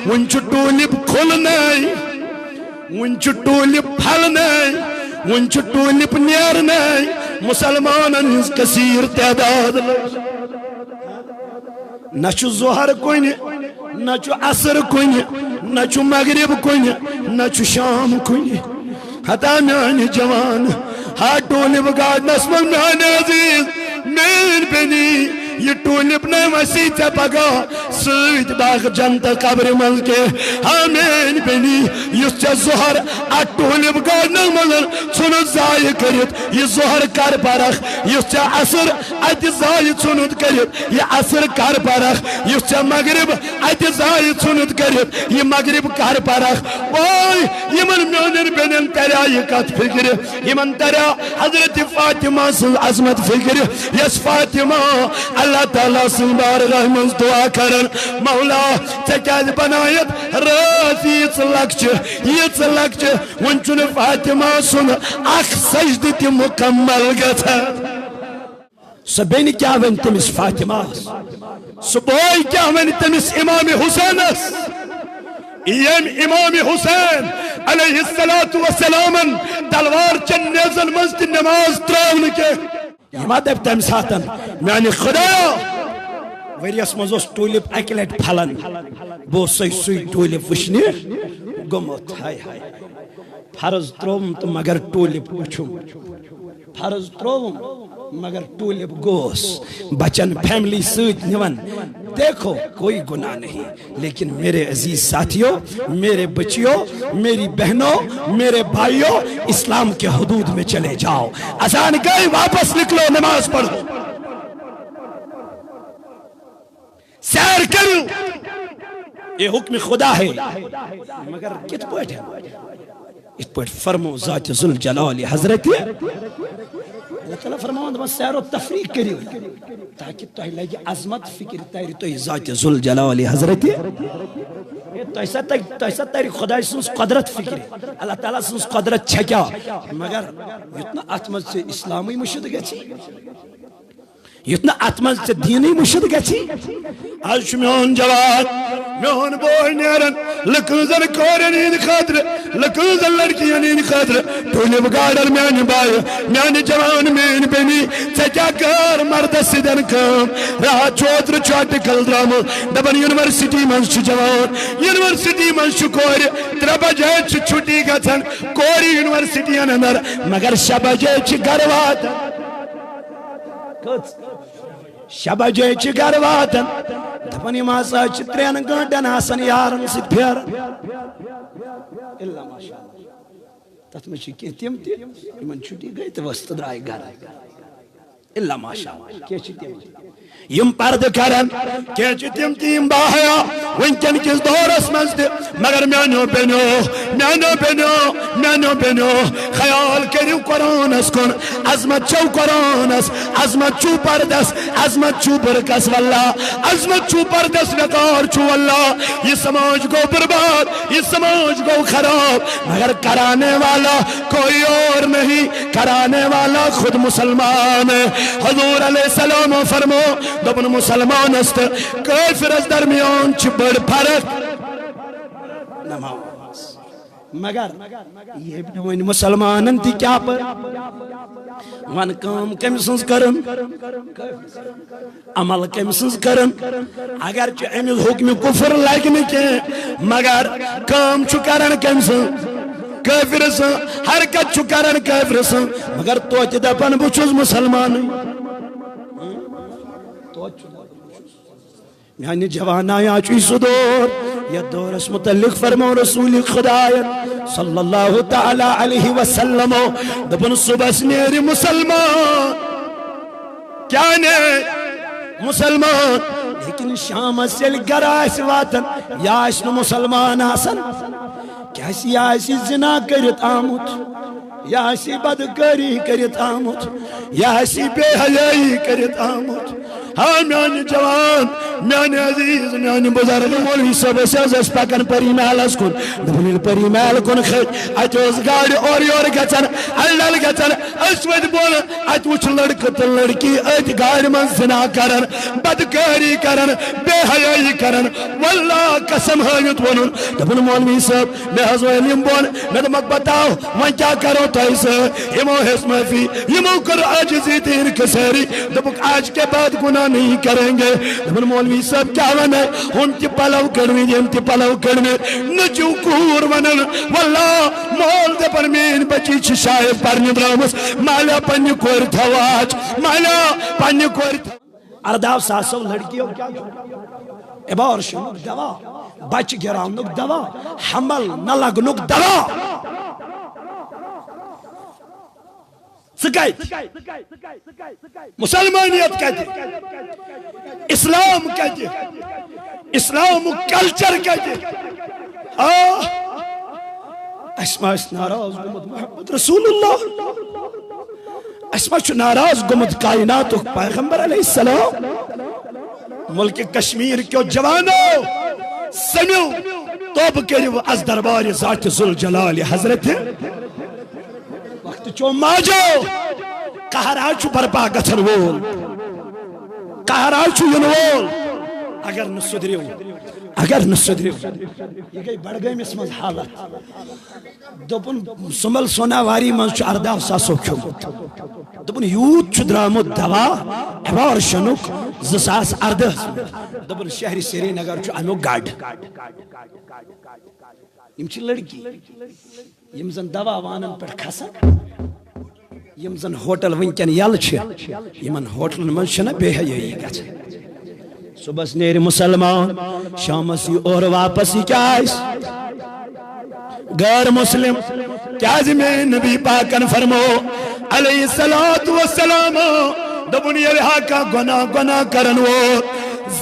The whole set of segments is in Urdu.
ونچ ٹولپ کھلنے ونچ ٹولپ پھلنے ونچ ٹولپ نیرنے مسلمانن ہنز کثیر تعداد نہ چھ ظہر کن نہ چھ عصر کن نہ چھ مغرب کن نہ چھ شام کن حتا میان جوان ہا ٹولپ گارڈنس من میان عزیز مین بنی یہ ٹولپ نے وسیع تے پگا سید باغ جنت قبر مل کے آمین بنی یس چا زہر ا ٹولپ گارڈن مل ژھنت ضائع کرت یہ زہر کر پرخ یس چا عصر ات ضائع ژھنت کرت یہ عصر کر پرخ یس چا مغرب ات ضائع ژھنت کرت یہ مغرب کر پرخ وای یمن میونن بنن تریا یہ کت فکر یمن تریا حضرت فاطمہ سن عظمت فکر یس فاطمہ اللہ تعالیٰ سے بارگاہ منز دعا کرن مولا تکیز بنایت رات یہ لکچ ونچن فاطمہ سن اخ سجد تی مکمل گتا سبین کیا ون تمس فاطمہ سبوئی کیا ون تمس امام حسین یم امام حسین علیہ السلام تلوار چن نیزن منز تی نماز تراؤن کے یہ ما دب تم ساتن میانی خدا وریس مزوس ٹولپ اکلٹ پھلن بو سوی ٹولپ وشنی گمت ہائی ہائی فرض تروم تو مگر ٹولپ وچھم فرض تروم مگر ٹولپ گوس بچن فیملی سوت نیون دیکھو کوئی گناہ نہیں لیکن میرے عزیز ساتھیوں میرے بچیوں میری بہنوں میرے بھائیوں اسلام کے حدود میں چلے جاؤ اذان گئی واپس نکلو نماز پڑھو سیر کرو یہ حکم خدا ہے مگر کت پوٹ ہے اس پوٹ فرمو ذات ذوالجلال حضرت اللہ تعالیٰ فرماؤں بس سیر و تفریق کریو تاکہ تو لگی عظمت فکر تیری تو ذات ذوالجلال حضرت تو ایسا تیری خدا سنس قدرت فکر اللہ تعالیٰ سنس قدرت چھکیا مگر اتنا اتمز سے اسلامی مشد گچی اتنا اتمز سے دینی مشد گچی آج میون جواد میون بوئی نیرن لکوزن کورنین خاطر لکوزن لڑکیانین خاطر ٹولی بگاڑر میانی بائی میانی جوان مین بینی چکیا کر مرد سیدن کام راہ چوتر چوٹ کل درامو دبن یونیورسٹی منش جوان یونیورسٹی منش کوری تربا جائے چھوٹی گتن کوری یونیورسٹی اندر مگر شبا جائے گروات شبا جائے گرواتن دپنی ماسا ترین گھنٹن آسن یارن ست پھر اللہ ماشاء اللہ تت میں کی تم تمن چھٹی گئی تو وسط درائے گھر اللہ ماشاء اللہ کیا تم یم پرد کرن کیا تم تیم باہیا ونکن کس دورس مزد مگر میانو بینو خیال کریو قرآنس کن عظمت چو قرآنس عظمت چو پردس عظمت چو برکس واللہ عظمت چو پردس وقار چو واللہ یہ سماج کو برباد یہ سماج کو خراب مگر کرانے والا کوئی اور نہیں کرانے والا خود مسلمان ہے حضور علیہ السلام فرمو دبن مسلمان است کافر از درمیان چھ بڑ فرق نماز مگر یہ بھی مسلمانن تی کیا پر ون کام کم سنس کرن عمل کم سنس کرن اگر چھ امیز حکم کفر لگنے کے مگر کام چھ کرن کم سن کافر سن حرکت چھ کرن کافر سن مگر تو چھ دپن بچوز مسلمان یعنی جوان آیا چوی صدور یا دورس متعلق فرمو رسول خدایت صلی اللہ تعالی علیہ وسلم دبن صبح سنیر مسلمان کیا نے مسلمان لیکن شام سل گراس واتن یا اسم مسلمان آسن کیسی یا اسی زنا کرت آمد یا اسی بدکاری کرت آمد یا اسی بے حیائی کرت آمد ہاں میانی جوان میانی عزیز میانی بزرگ مولوی صاحب اس پکن پری محلس کن دپن پری محل کن کھت ات گاڑی اور یور گژھان الڈل گژھان اس وت بول ات وچھ لڑکہ تو لڑکی ات گاڑی من زنا کرن بدکاری کرن بے حیائی کرن واللہ قسم ہائیت ونن دپن مولوی صاحب میں حضو علم بول میں دمک بتاؤ میں کیا کرو تو ایسا یمو حس محفی یمو کر عاجزی تیر کسیری دپک آج کے بعد گناہ نہیں کریں گے دپن مولوی صاحب کیا ونے ہم تی پلو کرنی ہم تی پلو کرنی نچو کور ونن واللہ مول دے پر مین بچی چھ شاید پرنی درامس مالا پنی کور تھواچ مالا پنی کور تھواچ ارداو ساسو لڑکیوں کیا عبار شنک دوا بچ گرانک دوا حمل نلگنک دوا سکایت مسلمانیت کہتے اسلام کہتے اسلام کلچر کہتے اسما اس ناراض گمت محمد رسول اللہ اسما چو ناراض گمت کائنات پیغمبر علیہ السلام ملک کشمیر کیوں جوانو سمیو توب کریو از دربار ذات ذوالجلال حضرت وقت چو ماجو قہرا چو برپا گتھر وول قہرا چو ینوول اگر نسدریو یہ گئی بڑھ گئی مسمز حالت دپن سمل سونا واری من چو ارداو ساسو کیوں دپن یوت چو درامو دوا عبار شنک زساس اردہ دپن شہری سری نگر چو انو گاڑ یم چھ لڑکی یم زن دوا وانن پر کھسن یم زن ہوٹل ونکن یل چھ یمن ہوٹلن من چھنا بے حیائی گژھان صبح نیر مسلمان شامس یہ اور واپس ہی کیا غیر مسلم کیا میں نبی پاکن فرمو علیہ السلام دبن یہ کا گناہ کرن وول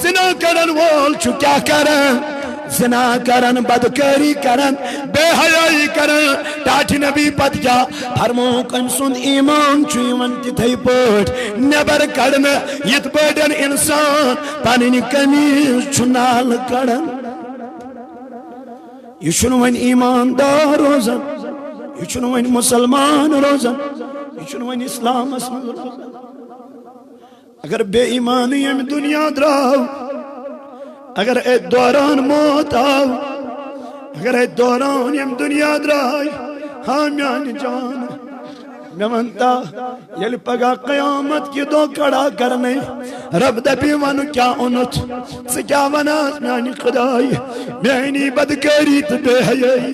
زنا کرن وول چو کیا کرن زنا کرن بدکاری کرن بے حیائی کرن ٹاٹھی نبی پت کیا فرمو کم سند ایمان چویون تتھائی پوٹ نبر کڑن یت پوٹن انسان پانین کمیز چنال کڑن یہ چھنو ون ایماندار روزن یہ چھنو ون مسلمان روزن یہ چھنو ون اسلام اسم روزن اگر بے ایمانی ہم دنیا دراؤ اگر اے دوران موت آو اگر اے دوران یم دنیا درائی ہاں میان جان میں منتا یل پگا قیامت کی دو کڑا کرنے رب دبی ونو کیا انت سکیا وناس میانی خدای میانی بدکاری تو بے حیائی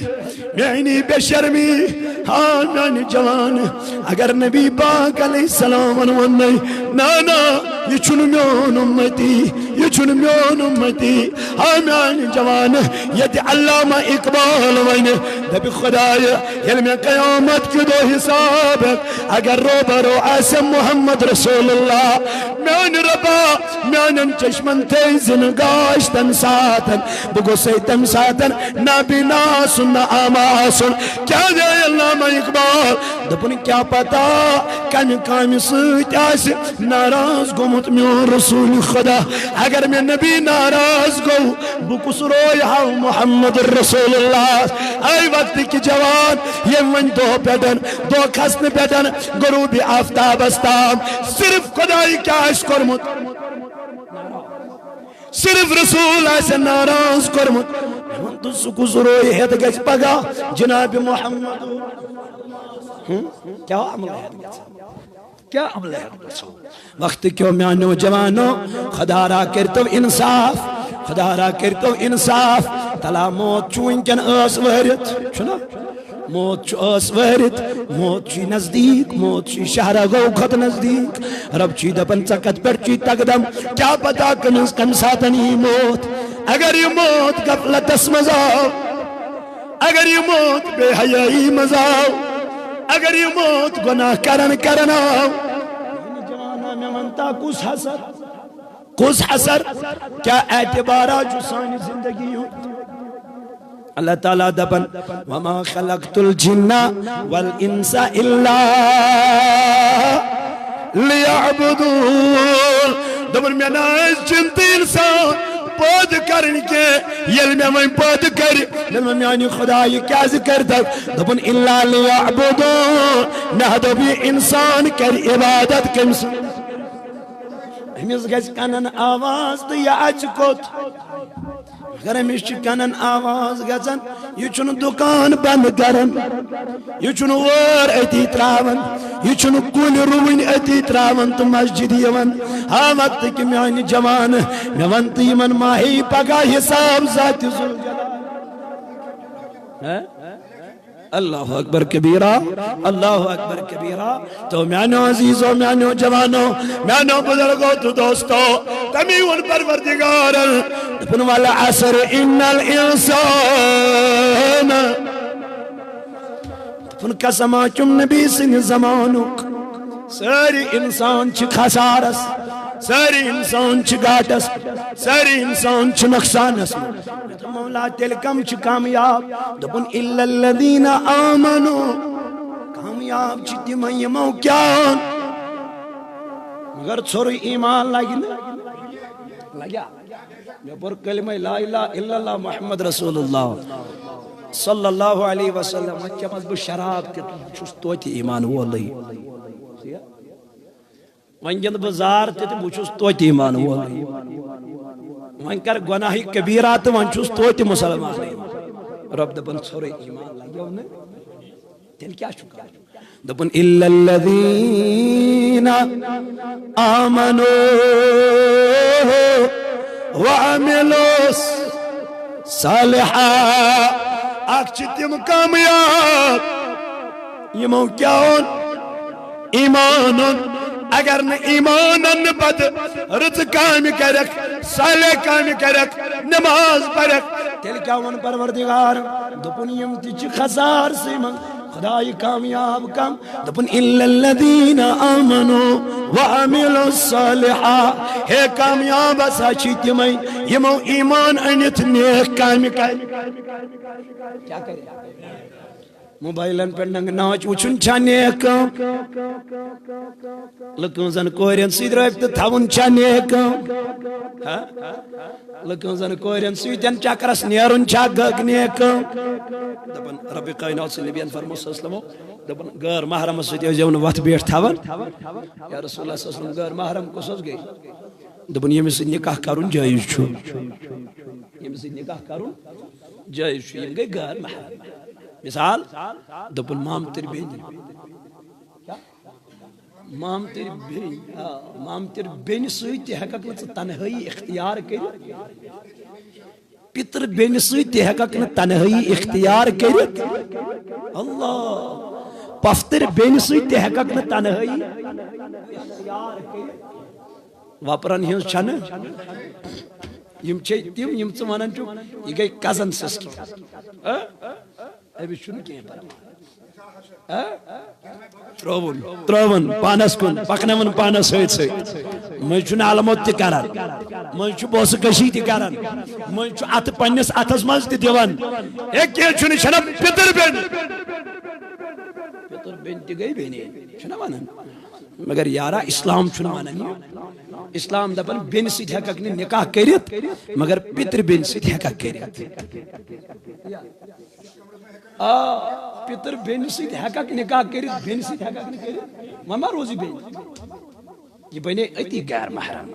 میانی بے شرمی ہاں میانی جوان اگر نبی پاک علیہ السلام ونوانی نانا یہ چھن میون امتی یہ چھن میون امتی ہاں میانی جوان یہ علامہ اقبال وین دبی خدای یل میں قیامت کی دو حساب اگر رو برو آسم محمد رسول اللہ میان ربا میانن چشمن تیزن گاشتن ساتن بگو سیتن ساتن نبی ناسن آماسن کیا دے علامہ اقبال دپن کیا پتا کمی سیت آسی ناراض گمت میون رسول خدا اگر میں نبی ناراض گو بکس روی ہاو محمد رسول اللہ آئی وقت کی جوان یہ من دو پیٹن دو کھسن پیٹن غروبی آفتاب استام صرف خدای کیا اس کرمت صرف رسول ایسے ناراض کرمت من تو سکو ضروری ہے گز پگا جناب محمد کیا عمل ہے کیا عمل ہے وقت کیوں میں نوجوانوں خدا را کرتو انصاف خدا را کرتو انصاف تلا موت چوئن کن اس ورت چھنا موت چو اس ورت موت چی نزدیک موت چی شہرہ گو خط نزدیک رب چی دپن چکت پر چی تقدم کیا پتا کنس کم ساتنی موت اگر یہ موت غفلت اسمزاو اگر یہ موت بے حیائی مزاو اگر یہ موت گناہ کرناو جوانا میں منتا کس حسر کیا اعتبارہ جو سانی زندگی ہو اللہ تعالیٰ دبن وَمَا خَلَقْتُ الْجِنَّ وَالْإِنسَ إِلَّا لِيَعْبُدُونَ دبن میں ناز چنتی انسان پود کرن کے یل میں وہیں پود کر دبن میں آنی خدا یہ کیا ذکر تک دبن اللہ لیعبدون نہ دبی انسان کر عبادت کمس ہمیز گیس کنن آواز تو یا اچ کوت اگر ہمیش کنن آواز گزن یہ چون دکان بند کرن یہ چون وار اتی تراون یہ چون کل روین اتی تراون تو مسجد یون ہاں وقت کی میانی جوان میوان تیمن ماہی پگا حساب ذات زلجلال اللہ اکبر کبیرہ اللہ اکبر کبیرہ تو میانو عزیزو میانو جوانو میانو بزرگو تو دوستو تمیون پروردگار دپن والا عصر ان الانسان دپن قسما چم نبی سن زمانک ساری انسان چھ خسارس ساری انسان چھ گاٹس ساری انسان چھ نقصانس مولا تلکم چھ کامیاب دپن الا الذین آمنوا کامیاب چھ تم یمو کیان مگر ژھوری ایمان لگنا لگیا میں پر کلمہ لا الہ الا اللہ محمد رسول اللہ صلی اللہ علیہ وسلم چمز بشراب تے چھس توتی ایمان ہو اللہ وان گند بزار تے بچھس توتی ایمان ہو اللہ وان کر گناہی کبیرات وان چھس توتی مسلمان رب دبن ژھوری ایمان لگیا انہیں تیل کیا شکر دبن الا الذین آمنوا وعملوا صالحات اکچتم کامیاب یمو کیاون ایمانن اگر نہ ایمانن بد رت کامی کرک صالح کامی کرک نماز پڑک تیل کیاون پروردگار دپن یم تچ خسار سیمن خدای کامیاب کم دپن الا الذین آمنوا وعملوا الصالحات ہے کامیاب اسا چھ تمئی یمو ایمان انت نیک کامی کر کیا کرے موبائلن پر ننگ ناچ وچن چھا نیک لکن زن کورین سید رابطہ تھاون چھا نیک لکن زن کورین سیدن چاکرس نیرون چھا گگ نیک دپن رب کائنات سے نبیان فرمو صلی اللہ علیہ وسلم دپن غیر محرم سیدی جون وقت بیٹھ تھاون یا رسول اللہ صلی اللہ علیہ وسلم غیر محرم کو سوز گئی دپن یہ سے نکاح کرون جائز چھو یہ سے نکاح کرون جائز چھو یہ گئی غیر محرم مثال دپن مام تیری بہن مام تیری بہن سویتی حقق نہ تنہائی اختیار کری پتر بہن سویتی حقق نہ تنہائی اختیار کری اللہ پفتر بہن سویتی حقق نہ تنہائی اختیار کری واپران ہی چھانے یم چھے تیم یم چمانن چھو یہ گئی کزن سسٹر ابھی شنو کہیں پر ترون پانس کن پکنون پانس ہوئیت سے میں چھو نالموت تی کرن میں چھو بوس کشی تی کرن میں چھو ات پنیس اتس مز تی دیون ایک یہ چھو نشنہ پتر بین تی گئی بینی چھو مانن مگر یارا اسلام چھو مانن اسلام دپن بین سیت حقق نے نکاح کریت مگر پتر بین سیت حقق کریت پتر بین سیت حقق نکاح کریت بین سیت حقق نکاح کریت ماما روزی بین یہ بنے ایتی غیر محرم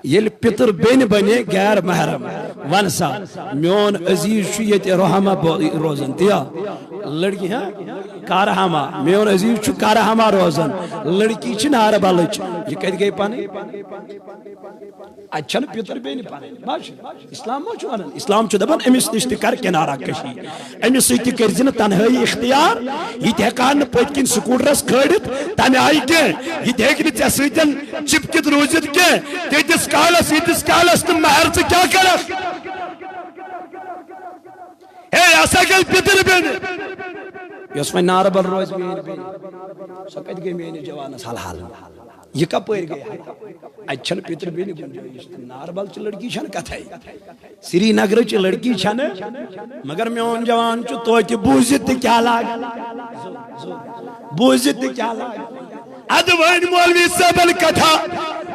یہ پتر بین بنے غیر محرم ونسا میون عزیز شیت رحمہ روزن تیا لڑکی ہاں کارہاما میون عزیز چھو کارہاما روزن لڑکی چھ نار بالچ یہ کہت گئی پانے اچھا پتر بین پانے اسلام مو چھو انن اسلام چھو دبن امیس نشتی کر کنارا کشی امیس سیتی کرزن تنہائی اختیار یہ تحکان پوٹکن سکوٹرس کھڑت تنہ آئی کے یہ تحکنی تیسیتن چپکت روزت کے تیتس کالس تم مہر سے کیا کرس اے ایسا گل پتر بین یس میں ناربل روز بین سکت گئی میں جوانس حال یہ کب پیر گئی اچھن پتر بین ناربل چھ لڑکی چھن کتھائی سری نگر چھ لڑکی چھن مگر میون جوان چھ توتی بوزت کیا لاگ بوزت کیا لاگ اد ون مولوی صاحبن کتھا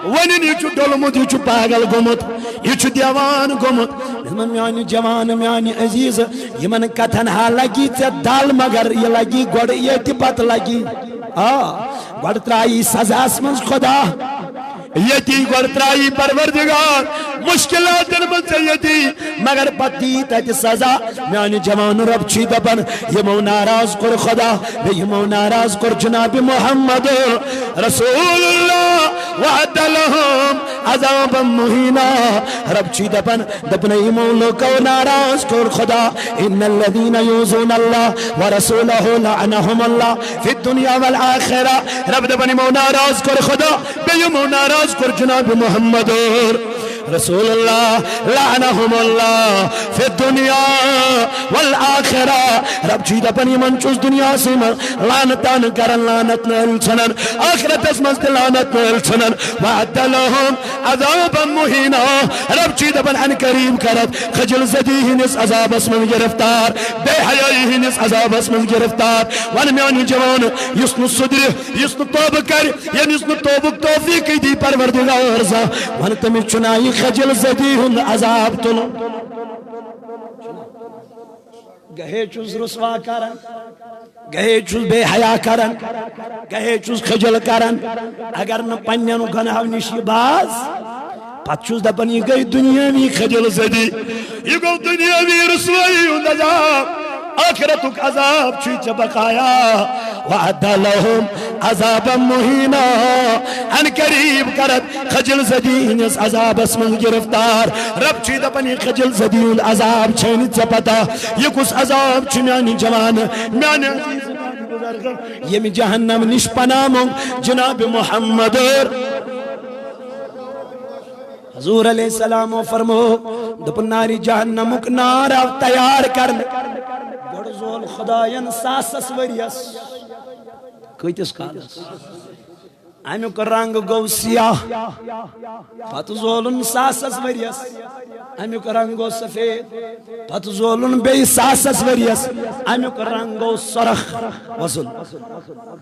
ونن یہ ڈولمت یہ پاگل گومت یہ دیوان گومت میانی جوان میانی عزیز یمن کتھن ہا لگی ژے دل مگر یہ لگی گوڑ یہ پت لگی گوڑ ترائی سزاس من خدا یتی گوڑ ترائی پروردگار مشکلات من یتی مگر پتی تت سزا میانی جوان رب چی دپن یمو ناراض کر خدا یمو ناراض کر جناب محمد رسول اللہ وعد لهم عذابا مہینا رب چی دپن یمو لوکو ناراض کر خدا ان الذین یوزون اللہ ورسولہ لعنہم اللہ فی الدنیا والآخرہ رب دپن یمو ناراض کر خدا یمو ناراض کر جناب محمد رسول اللہ لعنہم اللہ فی الدنیا والآخرہ رب چی دپن یمن چوز دنیا سے لعنتان کرن لعنت نل چھنن آخرت اسمز تے لعنت نل چھنن وعد لهم عذابا مہینا رب چی دپن ان قریب کرت خجل زدی ہنس عذاب اسمن گرفتار بے حیائی ہنس عذاب اسمن گرفتار ون میانی جوان یسن صدر یسن توب کر یعنی یسن توبک توفیقی دی پروردگار زا ون تمی چنائی خجل زدی ہن عذاب تلو گہے چوز رسوا کرن گہے چوز بے حیا کرن گہے چوز خجل کرن اگر نہ پنین گناہ نشی باز پت چوز دپن یہ گئی دنیاوی خجل زدی یہ گو دنیاوی رسوائی ہن عذاب آخرتک عذاب چیچ بقایا وعد لهم عذابا مہینا ان قریب کرت خجل زدین اس عذاب اسمن گرفتار رب چی دپنی خجل زدین عذاب چھینی چپتا یہ کس عذاب چھمیانی جوان میانی عزیز میانی بزرگ یہ میں جہنم نش پناموں جناب محمد حضور علیہ السلام فرمو دپن ناری جہنمک نارا تیار کرنے گوڑ زول خدایان ساسس وریس کتس کالس امیک رنگ گو سیاہ پت زولن ساسس وریس امیک رنگ گو سفید پت زولن بی ساسس وریس امیک رنگ گو سرخ وصل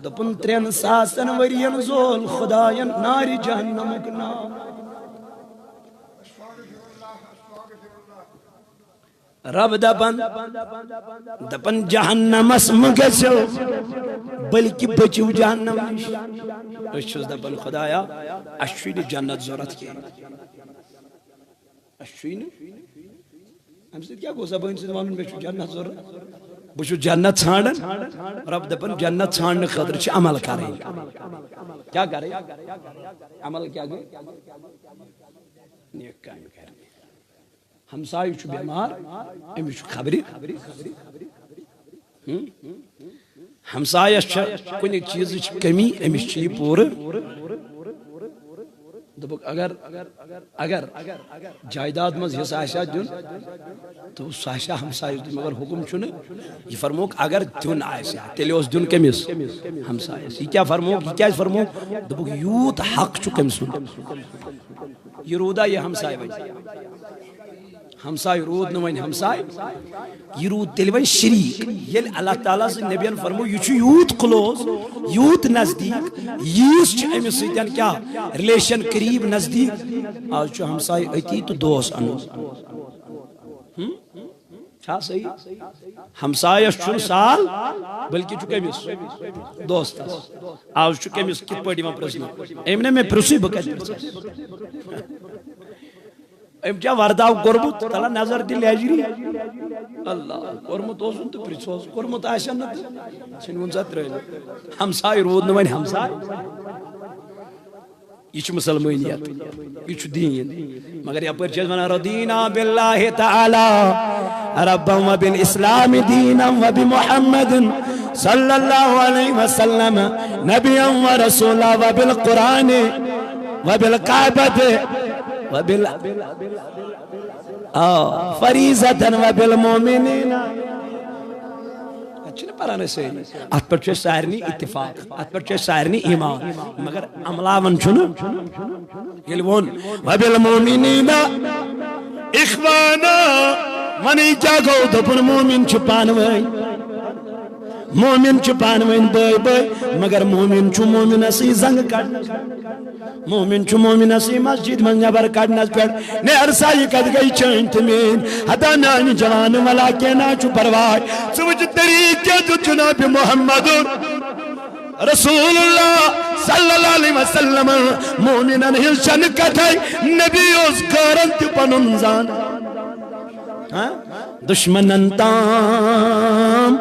دپن 3 ورین زول خدایان ناری جہنمک نام رب دپن جہنم اسم گسو بلکہ بچو جہنم نش اشوز دپن خدایا اشوین جنت ضرورت کی اشوین ہم سے کیا گوزا بہن سے دوانن بچو جنت ضرورت بچو جنت چھانڈن رب دپن جنت چھانڈن خطر چھ عمل کریں کیا کریں عمل کیا گئے نیک کام کریں ہمسائی چھو بیمار امی چھو خبری ہمسائی چھو کنی چیز چھو کمی امی چھو پور دبک اگر جائیداد مز یہ ساشا دن تو ساشا ہمسائی دن مگر حکم چھو یہ فرموک اگر دن آئیسا تیلے اس دن کمیس ہمسائی یہ کیا فرموک یہ کیا فرموک دبک یوت حق چھو کمسون یہ رودا یہ ہمسائی بجی ہمسائی رود نوین ہمسائی یہ رود تیلوین شریک یہ اللہ تعالیٰ سے نبیان فرمو یہ چھو یوت کلوز یوت نزدیک یوس چھو امی سیدیان کیا ریلیشن قریب نزدیک آج چھو ہمسائی ایتی تو دوست انو چھا صحیح ہمسائی چھو سال بلکہ چھو کمیس دوست آج چھو کمیس کت پڑی میں پرسنا ایمنے میں پرسی بکت پرسی ام کیا ورداو کرمت تلا نظر دل اجری اللہ کرمت اوسن تو پرسوس کرمت آشن چھنون سات رہے ہمسائی رود نوین ہمسائی یہ چھو مسلمانیت یہ چھو دین مگر یہ پر چیز منا رضینا باللہ تعالی ربا و بالاسلام دینا و بمحمد صلی اللہ علیہ وسلم نبیا و رسولا و بالقرآن و بالقعبت فریضة وبالمؤمنين اچھنے پرانے سے ات پر چھے سائرنی اتفاق ات پر چھے سائرنی ایمان مگر عملاون چھنے یلوون وبالمؤمنين اخوانا منی جاگو دپن مومن چھپانوئی مومن چھ پانوین بھائی بھائی مگر مومن چھ مومن اسی زنگ کڑنا مومن چھ مومن اسی مسجد من نبر کڑنا پڑ نیر سائی کد گئی چین تمین حتا نانی جوان والا کے نا چھ پروائی سوچ طریقے جو جناب محمد رسول اللہ صلی اللہ علیہ وسلم مومنن ہلچن کتھائی نبی اس گارنت پننزان دشمنن تام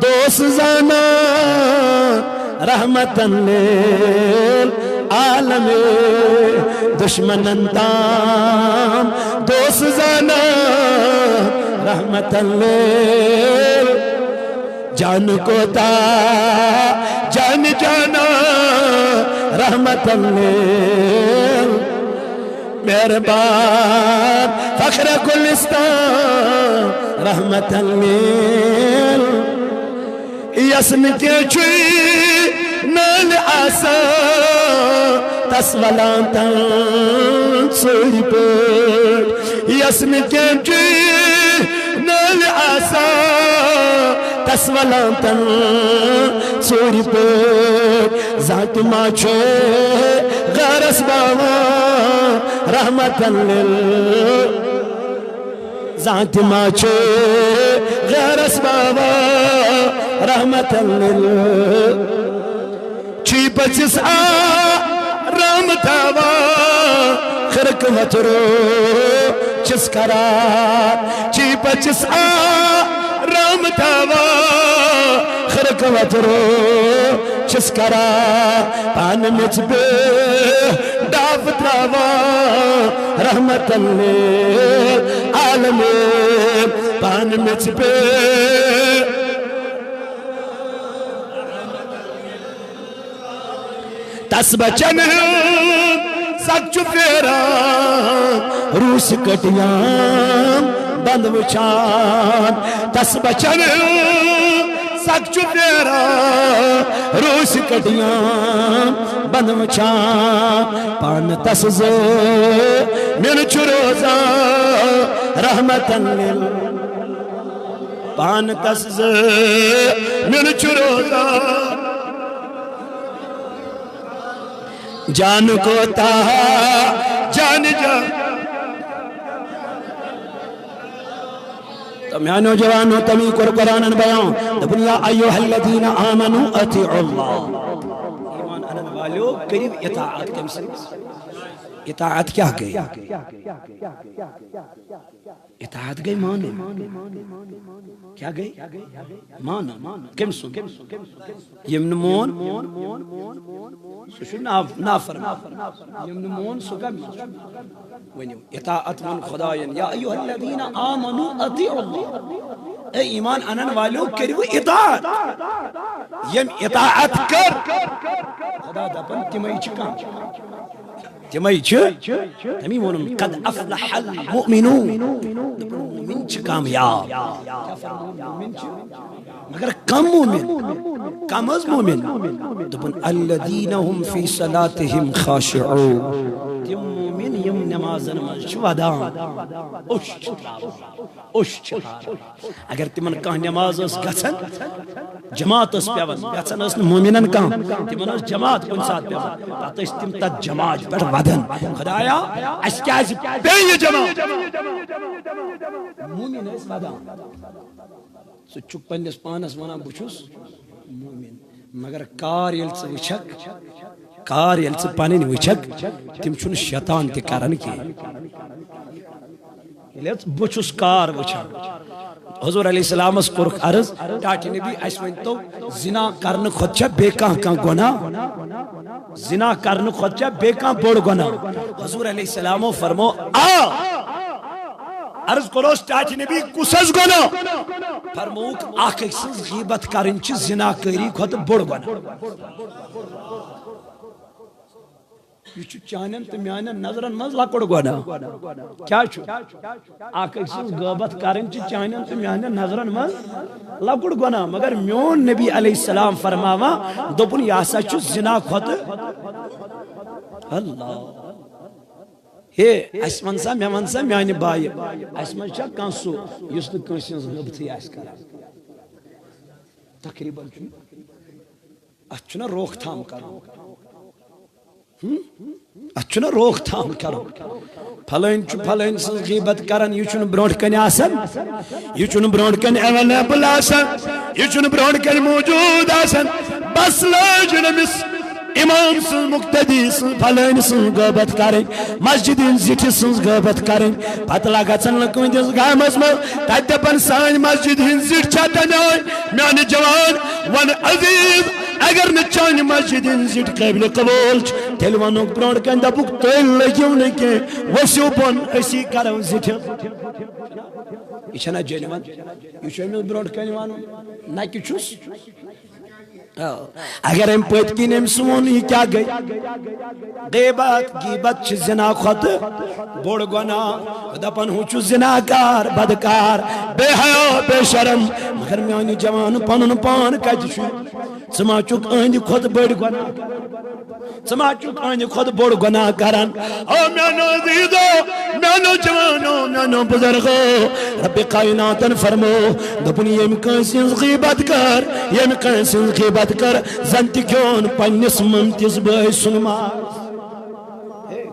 دوست زانا رحمتن لیل عالم دشمنن تام دوست زانا رحمتن لیل جان کو تا جان جانا رحمتن لیل مہربان فخر گلستان رحمتن لیل یسن کے چوئی نال آسا تسولانتاں سوری پر یسن کے چوئی نال آسا تسولانتاں سوری پر ذات ماچے غرس باوا رحمتاً لیل ذات ماچے غرس باوا رحمتاً لیل چی پچس رحمتاوا خرک وطرو چس کرار چی پچس رحمتاوا خرک وطرو چس کرار پان مچ بے ڈاف تراوا رحمتاً لیل عالمین پان مچ بے تس بچن سک چپیرا روس کٹیاں بند وچان تس بچن سک چپیرا روس کٹیاں بند وچان پان تس زو من چروزا رحمتاً لیل پان تس زو من چروزا جان کو تاہا جان جان تمیانو جوانو تمی قرآن بیان دبنیا ایوہ الذین آمنوا اتعوا اللہ ایمان انن والو قریب اطاعت کم سے اطاعت کیا گئی اطاعت گئی مانے کیا گئی مانا کم سن یمن مون سوشو نافرم یمن مون سکم ونیو اطاعت من خداین یا ایوہ الذین آمنوا اتعوا اللہ اے ایمان انن والو کریو اطاعت یم اطاعت کر خدا دپن تمہی چکا تمہی چھ تمہی ونن قد افلح المؤمنون مومن چھ کامیاب کیا فرمون مومن چھ مگر کم مومن کم از مومن دپن الذین هم فی صلاتهم خاشعون تم مومن یم نمازن من چھ ودان اوش چھ اگر تمن کان نماز اس گژھن جماعت اس پیون گژھن اس مومنن کان تمن اس جماعت کن ساتھ پیون پتہ اس تم تک جماعت پہ ودن خدایا اس کیا بے جماعت مومن اس ودان سو چک پنس پانس وانا بچوس مومن مگر کار یل سے وچھک کار یل سے پانین وچھک تم چھن شیطان تی کرن کی بچوس کار وچھک حضور علیہ السلام اس قرق عرض ٹاٹی نبی اس ونتو زنا کرن خود چھا بے کان گناہ زنا کرن خود چھا بے کان بوڑ گناہ حضور علیہ السلام فرمو عرض کروس ٹاٹی نبی کسز گناہ فرموک آخ اکسز غیبت کرن چھ زنا کری خود بوڑ گناہ یہ چانن تو میانن نظرن مز لکڑ گناہ کیا چھو آخ اکسز غیبت کرن چھ چانن تو میانن نظرن مز لکڑ گناہ مگر میون نبی علیہ السلام فرماوا دوپن یاسا چھ زنا خود اللہ ہے اس منسا میں منسا میانی بائی اس منسا کانسو یس نو کنسنز غبتی آس کرا تقریباً اچھنا روک تھام کرو اچھنا روک تھام کرو پھلائن پھلائن سن غیبت کرن یہ چھن برونٹ کن آسن یہ چھن برونٹ کن اویلیبل آسن یہ چھن برونٹ کن موجود آسن بس لاجن امس امام سن مقتدی سن پھلائن سن غیبت کریں مسجد زٹھ سن غیبت کریں پتہ لگن کندس گامس من تتہ دپن سان مسجد ہند زٹھ چھا تنائے میانہ جوان ون عزیز اگر نہ چانہ مسجد ہند زٹھ قابل قبول تیل ونو برونٹ کن دپک تیل لگیو نہ کی وسیو بن اسی کرو زٹھ یہ چھنا جنون یہ چھ امس برونٹ کن ون نہ کہ چھس اگر ام پت کن ام سون یہ کیا گئی غیبت غیبت چھ زنا خط بوڑ گناہ دپن ہو چھ زناکار بدکار بے حیا بے شرم مگر میانی جوان پنن پان کج چھ ثما چک اند خود بڑ گناہ ثما چک اند خود بوڑ گناہ کرن او میانو عزیزو میانو جوانو میانو بزرگو رب کائناتن فرمو دپن یم کانسی غیبت کر یم کانسی غیبت کر زنتی کیون پنس ممتز بھائی سنما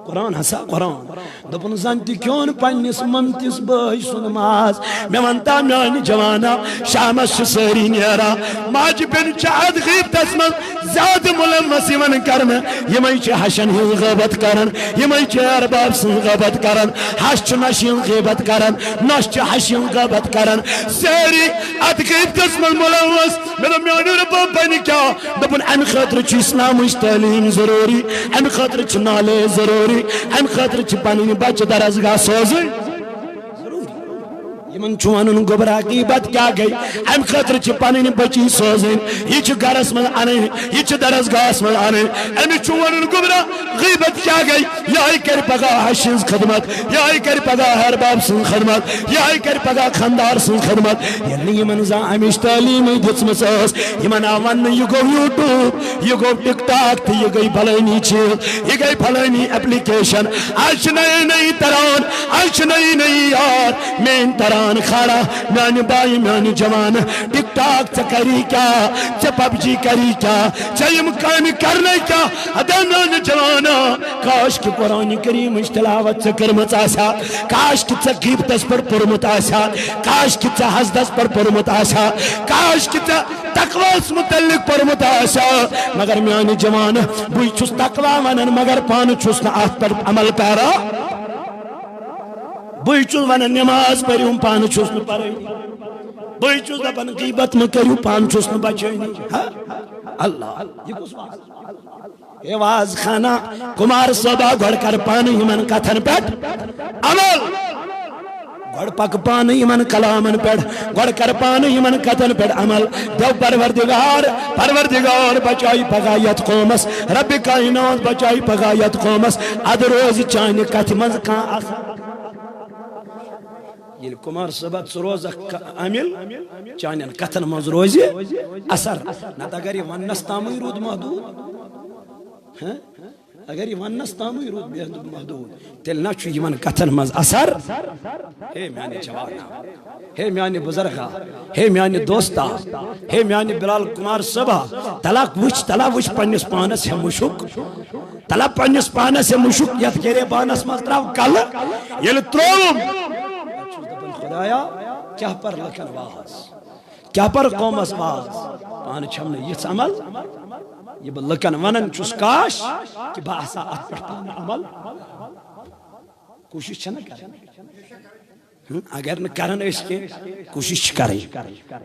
قرآن ہسا قرآن دپن زنتی کیون پنس ممتز بھائی سنماز میں ونتا میانی جوانا شامس سری نیرا ماج بن چاہد غیبتس من زیاد ملمس یمن کرم یمی چھ حشن ہی غیبت کرن یمی چھ ارباب سن غیبت کرن حش چھ نشین غیبت کرن نش چھ حشین غیبت کرن سری ات غیبتس من ملمس میں میانی رب بنی کیا دپن ام خاطر چھ اسلام تعلیم ضروری ام خاطر چھ نالے ضروری ام خاطر چھ پنن بچ درسگاہ سوزن یمن چوانن گبرا غیبت کیا گئی ام خاطر چھ پنن بچی سوزن یہ چھ گرس من انن یہ چھ درسگاہ من انن ام چوانن گبرا غیبت کیا گئی یہ کر پگا حشز خدمت یہ کر پگا ارباب سن خدمت یہ کر پگا خاندار سن خدمت یعنی یمن زا امش تعلیم دتمس یمن آون یہ گو یوٹیوب یہ گو ٹک ٹاک یہ گئی بھلانی چیز یہ گئی بھلانی اپلیکیشن آج نئی نئی تران آج نئی نئی یار مین تران کھڑا میانی بائی میانی جوان ٹک ٹاک چا کری کیا چا پب جی کری کیا چا امکان کرنے کیا ادا میانی جوانا کاش کی قرآن کریم تلاوت چا کرمت آسا کاش کی چا غیبتس پر پرمت آسا کاش کی چا حسدس پر پرمت آسا کاش کی چا تقویس متعلق پرمت آسا مگر میانی جوان بوئی چس تقوی ونن مگر پان چس نا آت پر عمل پیرا بوئی چس ونن نماز پریوں پان چس نا پرئی بوئی چس دپن غیبت مکریو پان چس نا بچینی اللہ یہ کس بات یہ واز خانہ کمار صبح گھڑ کر پانی ہمن کتھن پیٹ عمل گھڑ پک پانی ہمن کلامن پیٹ گھڑ کر پانی ہمن کتھن پیٹ عمل دو پروردگار بچائی پگایت قومس رب کائنات بچائی پگایت قومس اد روز چانی کتھ منز کان آسا یہ کمار صبح روز عمل چانین کتھن منز روزی اثر نت اگر یہ ونس تامی رود محدود اگر یہ ونس تامی رود محدود تیل نچو یہ من کتھن منز اثر ہے میانی جوانا ہے میانی بزرگا ہے میانی دوستا ہے میانی بلال کمار صبح تلاک وچ پنیس پانس ہے مشک تلا پنیس پانس ہے مشک یت گرے بانس مستراو کل یل تروم خدایا کیا پر لکن واز کیا پر قومس واز پان چھمنے یہ عمل یہ لکن ونن چس کاش کہ باسا ات پر پان عمل کوشش چھنا کریں اگر نہ کرن اس کے کوشش کریں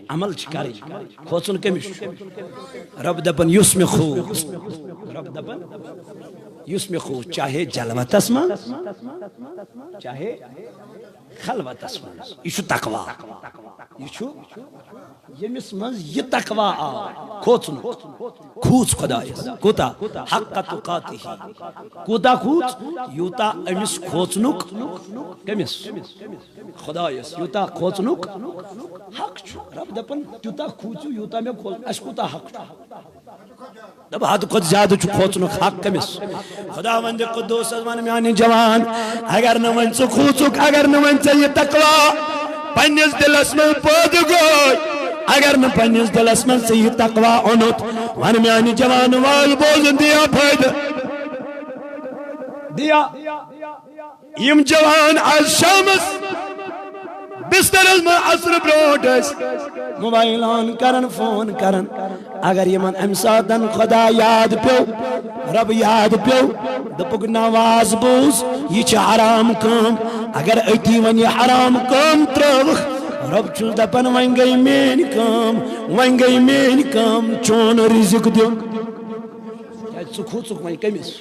عمل کریں کھوچن کمش رب دپن یس میں خوب رب دپن یس میں خوب چاہے جلوتس من چاہے خلوت اسمانس یہ تقوی یہ یمس من یہ تقوی آ کھوچن کھوچ خدایس کوتا حق تقاتی کوتا کھوچ یوتا امس کھوچنک کمس خدایس یوتا کھوچنک حق رب دپن یوتا کھوچو یوتا میں کھوچ اس کوتا حق دب حد خود زیادہ چھ کھوچنک حق کمس خدا وند قدوس ازمان میانی جوان اگر نہ ون ژٕ کھوژُکھ اگر نہ ون ژےٚ یہ تقوی پننس دلس من پٲدٕ گوٚے اگر نہ پنس دلس من سے یہ تقوی اونت ون میانی جوان وال بوزن دیا فائدہ دیا یم جوان آز شامس بسترس میں عصر بروٹس موبائل آن کرن فون کرن اگر یمن ام ساتن خدا یاد پیو رب یاد پیو دپک نواز بوز یہ چھ حرام کام اگر اتی ون یہ حرام کام تروخ رب چھس دپن ون گئی مین کام ون گئی مین کام چون رزق دیو ثک ون کمس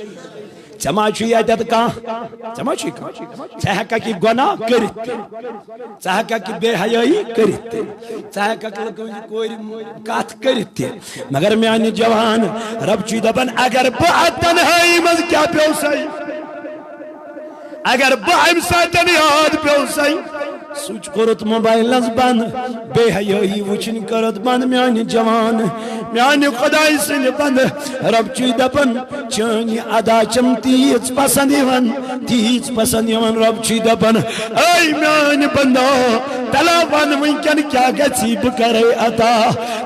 ژما چھ یتت کان ژما چھ کان ژٕ ہیککھ یہ گناہ کرت ژٕ ہیککھ بے حیائی کرت ژٕ ہیککھ لکن کور کت کرت مگر میانہ جوان رب چھ دپن اگر بہ تنہائی مز کیا پیو سی اگر بہ ام ساتن یاد پیو سی سوچ کرت موبائل بند بے حیائی وچن کرت بند میانہ جوان میانہ خدای سن بند رب چھ دپن چانی ادا چم تیز پسند یوان رب چھ دپن اے میانہ بندو تلا ون ونکن کیا گژھی بہ کرے عطا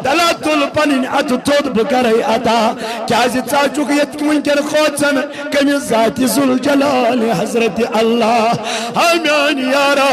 تلا تل پنن ات تھوت بہ کرے عطا کیازِ ژا چھکھ یت ونکن کھوژن کٔمِس ذاتِ ذوالجلال حضرت اللہ ہا میانہ یارا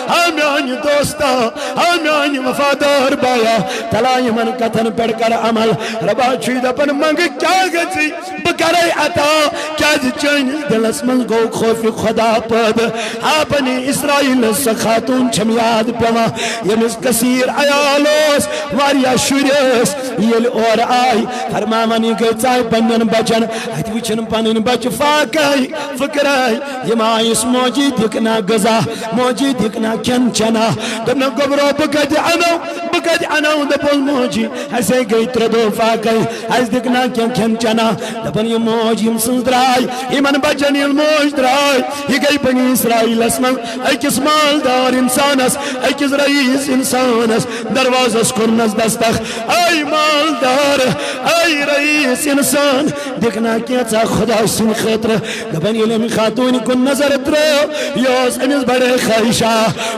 ہا میانہ دوستا ہا میانہ وفادار بایا تلا یمن کتن پڑھ کر عمل ربا چھ دپن منگ کیا گژھی بہ کرے عطا کیازِ چٲنِس دلس منٛز گوٚو خوف خدا پٲدٕ ہا بنی اسرائیل سۄ خاتون چھم یاد پیوان یمس کثیر عیال اوس واریاہ شُرۍ ٲسۍ ییٚلہِ اورٕ آے فرماون یہِ گٔے ژاے پننٮ۪ن بچن اتہِ وٕچھن پنٕنۍ بچہِ فاقے فکرے یِم آیس موجی دِکھ نا غذا موجی دِکھ نا کھٮ۪ن چٮ۪نا دوٚپنکھ گوٚبرو بہٕ کتہِ انو دوٚپُس موجی اسے گٔے 3 دۄہ فاقے اسہِ دِکھ نا کینٛہہ کھٮ۪ن چٮ۪نا دپن یہِ موج یِم سٕنٛز درٛاے یِمن بچن ییٚلہِ موج درٛاے یہِ گٔے بنی اسرائیلس منٛز أکِس مالدار انسانس أکِس رئیس انسانس دروازس کوٚرنس دستخ اے مالدار اے رئیس انسان دِکھ نا کینٛژھا خدا سٕنٛدِ خٲطرٕ دپن ییٚلہِ أمۍ خاتوٗنہِ کُن نظر ترٲو یہِ اوس أمِس بڑے خٲہِشا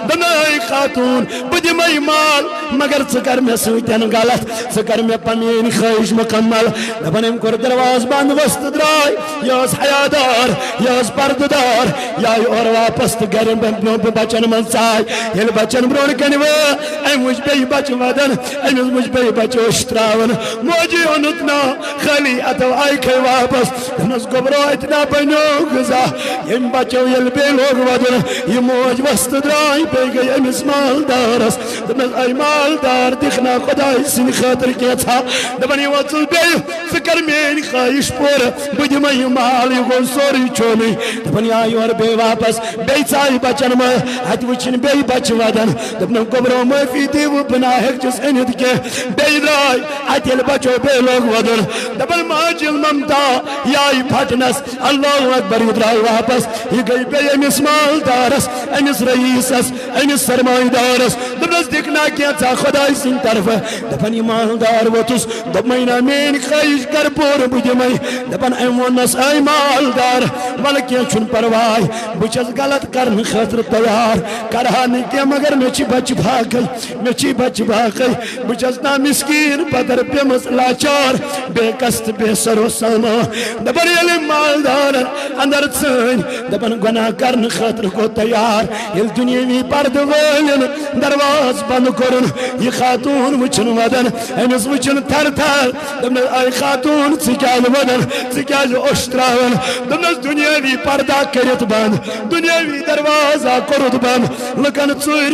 دوٚپُن اے خاتوٗن بہٕ دِمے مال مگر ژٕ کر مےٚ سۭتۍ غلط ژٕ کر مےٚ پنٕنۍ خٲہِش مکمل دپن أمۍ کوٚر دروازٕ بنٛد ؤستہٕ درٛاے یہِ ٲس حیادار یہِ ٲس پردٕ دار یہِ آیہِ اورٕ واپس تہٕ گرِ برٛونٛہہ بچن منٛز ژاے ییٚلہِ بچن برٛونٛٹھ کنہِ وٲژ أمۍ وٕچھ بیٚیہِ بچہِ ودان أمِس وٕچھ بیٚیہِ بچہِ أچھ تراوان موجی اوٚنُتھ نا خٲلی اتو آیہِ کھے واپس دوٚپنس گوٚبرو اتہِ نا بنیو غذا ییٚمۍ بچو ییٚلہِ بیٚیہِ لوگ ودُن یہِ موج ؤستہٕ درٛاے بیٚیہِ گٔے أمِس مالدارس دوٚپنس اے مالدار دِکھ نا خۄداے سٕنٛدِ خٲطرٕ کینٛژھا دپن یہِ وۄژُس بیٚیہِ ژٕ کر میٲنۍ خٲہِش پوٗرٕ بہٕ دِمے یہِ مال یہِ گوٚو سورُے چونُے دپن یہِ آیہِ یورٕ بیٚیہِ واپس بیٚیہِ ژاے بچن منٛز اتہِ وٕچھِنۍ بیٚیہِ بچہِ ودان دوٚپنکھ گوٚبرو معٲفی دِیِو بہٕ نا ہیٚکچس أنِتھ کینٛہہ بیٚیہِ درٛاے اتہِ ییٚلہِ بچو بیٚیہِ لوگ ودُن دپن ماجہِ ممتا یہِ آیہِ پھٹنس اللہ اکبر یہِ درٛاے واپس یہِ گٔے بیٚیہِ أمِس مالدارس أمِس رئیسس أمِس سرمایہِ دارس دوٚپنس دِکھ نا کینٛژھا خۄداے سٕنٛدِ طرفہٕ دپن یہِ مالدار ووٚتھُس دوٚپمے نا میٲنۍ خٲہِش کر پوٗرٕ بہٕ دِمے دپن أمۍ ووٚننس اے مالدار ولہٕ کینٛہہ چھُنہٕ پرواے بہٕ چھس غلط کرنہٕ خٲطرٕ تیار کرہا نہٕ کینٛہہ مگر مےٚ چھِ بچہِ باقٕے بہٕ چھس نا مسکیٖن پدر پیمٕژ لاچار بے کس تہٕ بے سرو سامان دپن ییٚلہِ مالدارن اندر ژٲنۍ دپن گۄناہ کرنہٕ خٲطرٕ گوٚو تیار ییٚلہِ دُنیٲوی پردٕ وٲلِن دروازٕ بنٛد کوٚرُن یہِ خاتوٗن وٕچھُن ودان أمِس وٕچھُن تھر تھر دوٚپنس اے خاتوٗن ژٕ کیازِ ودان ژٕ کیازِ اوٚش تراوان دوٚپنس دُنیٲوی پردہ کٔرِتھ بنٛد دُنیٲوی دروازہ کوٚرُتھ بنٛد لُکن ژوٗرِ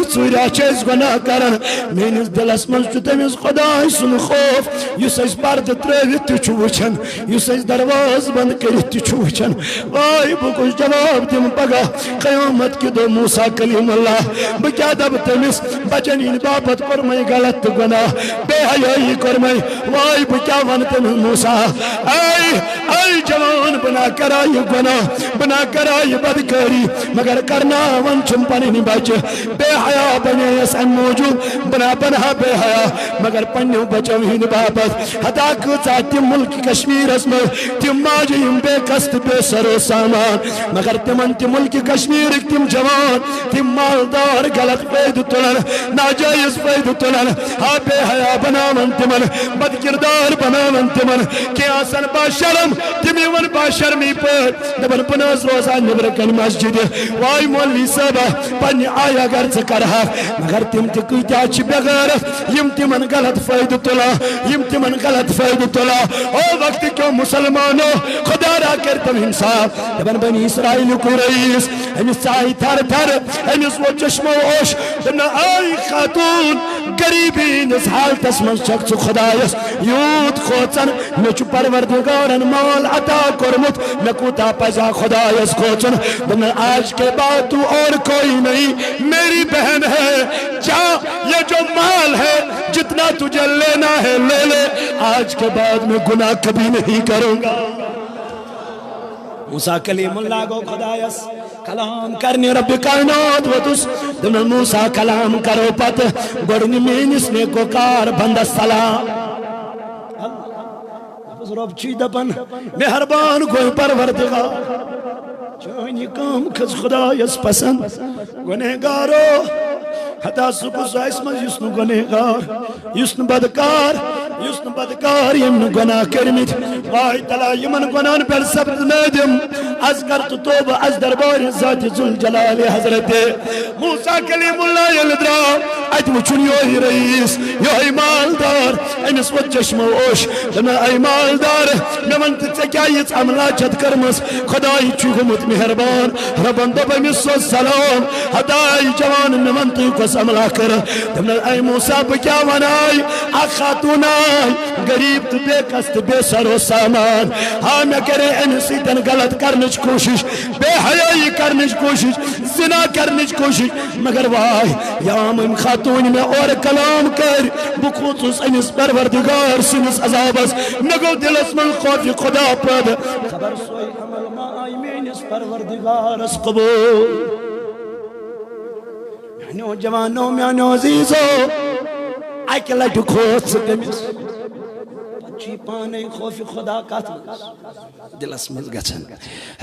چھِ أسۍ گۄناہ کران میٲنِس دلس منٛز چھُ تٔمِس خۄداے سُنٛد خوف یُس أسۍ پردٕ ترٲوِتھ تہِ چھُ وٕچھان یُس أسۍ دروازٕ بنٛد کٔرِتھ تہِ چھُ وٕچھان واے بہٕ کُس جواب دِمہٕ پگاہ قیامت کہِ دۄہ موسیٰ کلیم اللہ بہٕ کیٛاہ دپہٕ تٔمِس بچن ہِنٛدِ باپتھ کوٚرمے غلط تہٕ گۄناہ بے حیٲیی کوٚرمے واے بہٕ کیٛاہ ونہٕ تٔمِس موسیٰ اے آئی جوان بنا کر آئی گناہ بنا کر آئی بدکاری مگر کرنا ون چھم پنی بچ بے حیا بنے اس موجود بنا بنا بے حیا مگر پنیو بچو ہی باپت حتا کچا تم ملک کشمیر اسمر تم ماجیم بے قصد بے سر و سامان مگر تمن تم ملک کشمیر تم جوان تم مالدار غلط فائد تلن ناجائز فائد تلن ہاں بے حیا بناون تمن بد کردار بناون تمن کہ آسن با شرم تمی ون با شرمی پر دبن پناز روزان نبرکن مسجد وائی مولی صاحبہ پنی آیا گر چکرہا مگر تم تکیتیا چی بغیر یم تمن غلط فائد تلا یم تمن غلط فائد تلا او وقت کیوں مسلمانوں خدا را کرتم انصاف دبن بنی اسرائیل کو رئیس امیس چاہی تھر تھر امیس وہ چشم و اوش دبن آئی خاتون گریبین اس حال تسمن شخص خدایس یود خوچن مچ پروردگارن مال عطا کرمت مکوتا پزا خدایس خوچن دبن آج کے بعد تو اور کوئی نہیں میری بہن ہے جا یہ جو مال ہے جتنا تجھے لینا ہے لے لے آج کے بعد میں گناہ کبھی نہیں کروں گا موسیٰ کلیم اللہ کو خدایس کلام کرنی رب کائنات و تس دمن موسیٰ کلام کرو پت گڑنی مینس نے کو کار بند السلام رب چی دپن مہربان کوئی پروردگار چانی کام کس خدایس پسند گنہگارو حتا سکس اسم یسن گنہگار یسن بدکار یمن گناہ کرمت وائی تلا یمن گناہن پر سبت میدم از کرت توب از دربار ذات ذوالجلال حضرت موسیٰ کلیم اللہ یلدرا ات وچن یوہی رئیس یوہی مالدار امس و چشم و اوش دنا ای مالدار نمن تچکیا یہ عملہ چت کرمس خدای چوگمت مہربان ربن دب امس و سلام حدائی جوان نمن تیکس عملہ کر دنا ای موسیٰ بکیا ونائی خاتون آئی غریب تو بے قصد بے سر و سامان ہاں میں کرے انسی تن غلط کرنچ کوشش بے حیائی کرنچ کوشش زنا کرنچ کوشش مگر وائی یام ام خاتون میں اور کلام کر بخوص انس پروردگار سنس عذابس نگو دل اسم خوف خدا پد خبر سوئی عمل ما آئی میں انس پروردگار اس قبول میانو جوانو میانو عزیزو اکہ لٹو کھوت سکمیس پچی پانے خوف خدا کاتھ دل اسمز گچن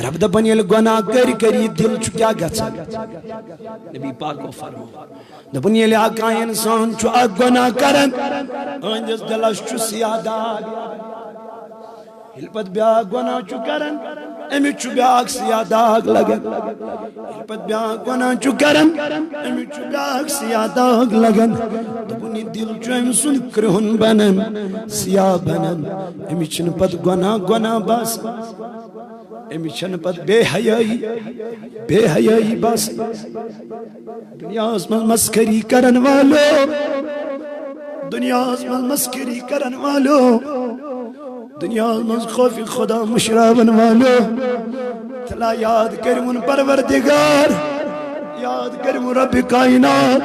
رب دبن یل گناہ کری دل چکیا گچن نبی پاک کو فرمو دبن یل آقا انسان چو آگ گناہ کرن آنجز دلش چو سیادہ ہلپت بیا گناہ چو کرن امی چو بیاک سیاداغ لگن ہلپت بیاک گناہ چو کرن امی چو بیاک سیاداغ لگن دبنی دل چو ام سن کرہن بنن سیاہ بنن امی چن پت گناہ باس امی چن پت بے حیائی باس دنیا اس میں مسکری کرن والو دنیا اس میں مسکری کرن والو دنیا میں خوف خدا مشرابن والو تلا یاد کرمون پروردگار یاد کرمون رب کائنات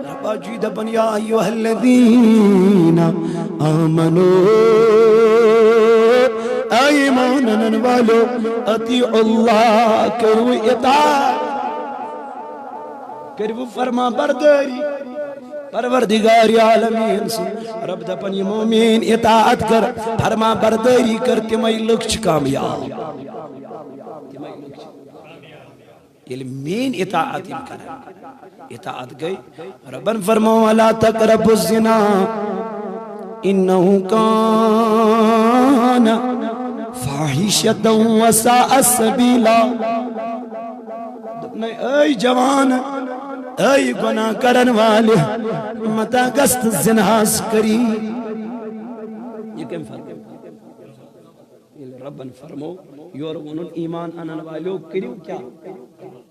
ربا جید بن یا ایوہ الذین آمنو ایمانن والو اطیع اللہ کرو اطاعت کرو فرما برداری پروردگار عالمین سے رب دپن یہ مومین اطاعت کر فرما برداری کر تمہیں لکھ کامیاب یہ مین اطاعت کر اطاعت گئی ربن فرمو ولا تقربوا الزنا انہو کان فاحشۃ وساء سبیلا اے جوان اے گناہ کرن والے متا گست زنہاس کری یہ کم فرق ہے ربن فرمو یورونن ایمان انن والو کریو کیا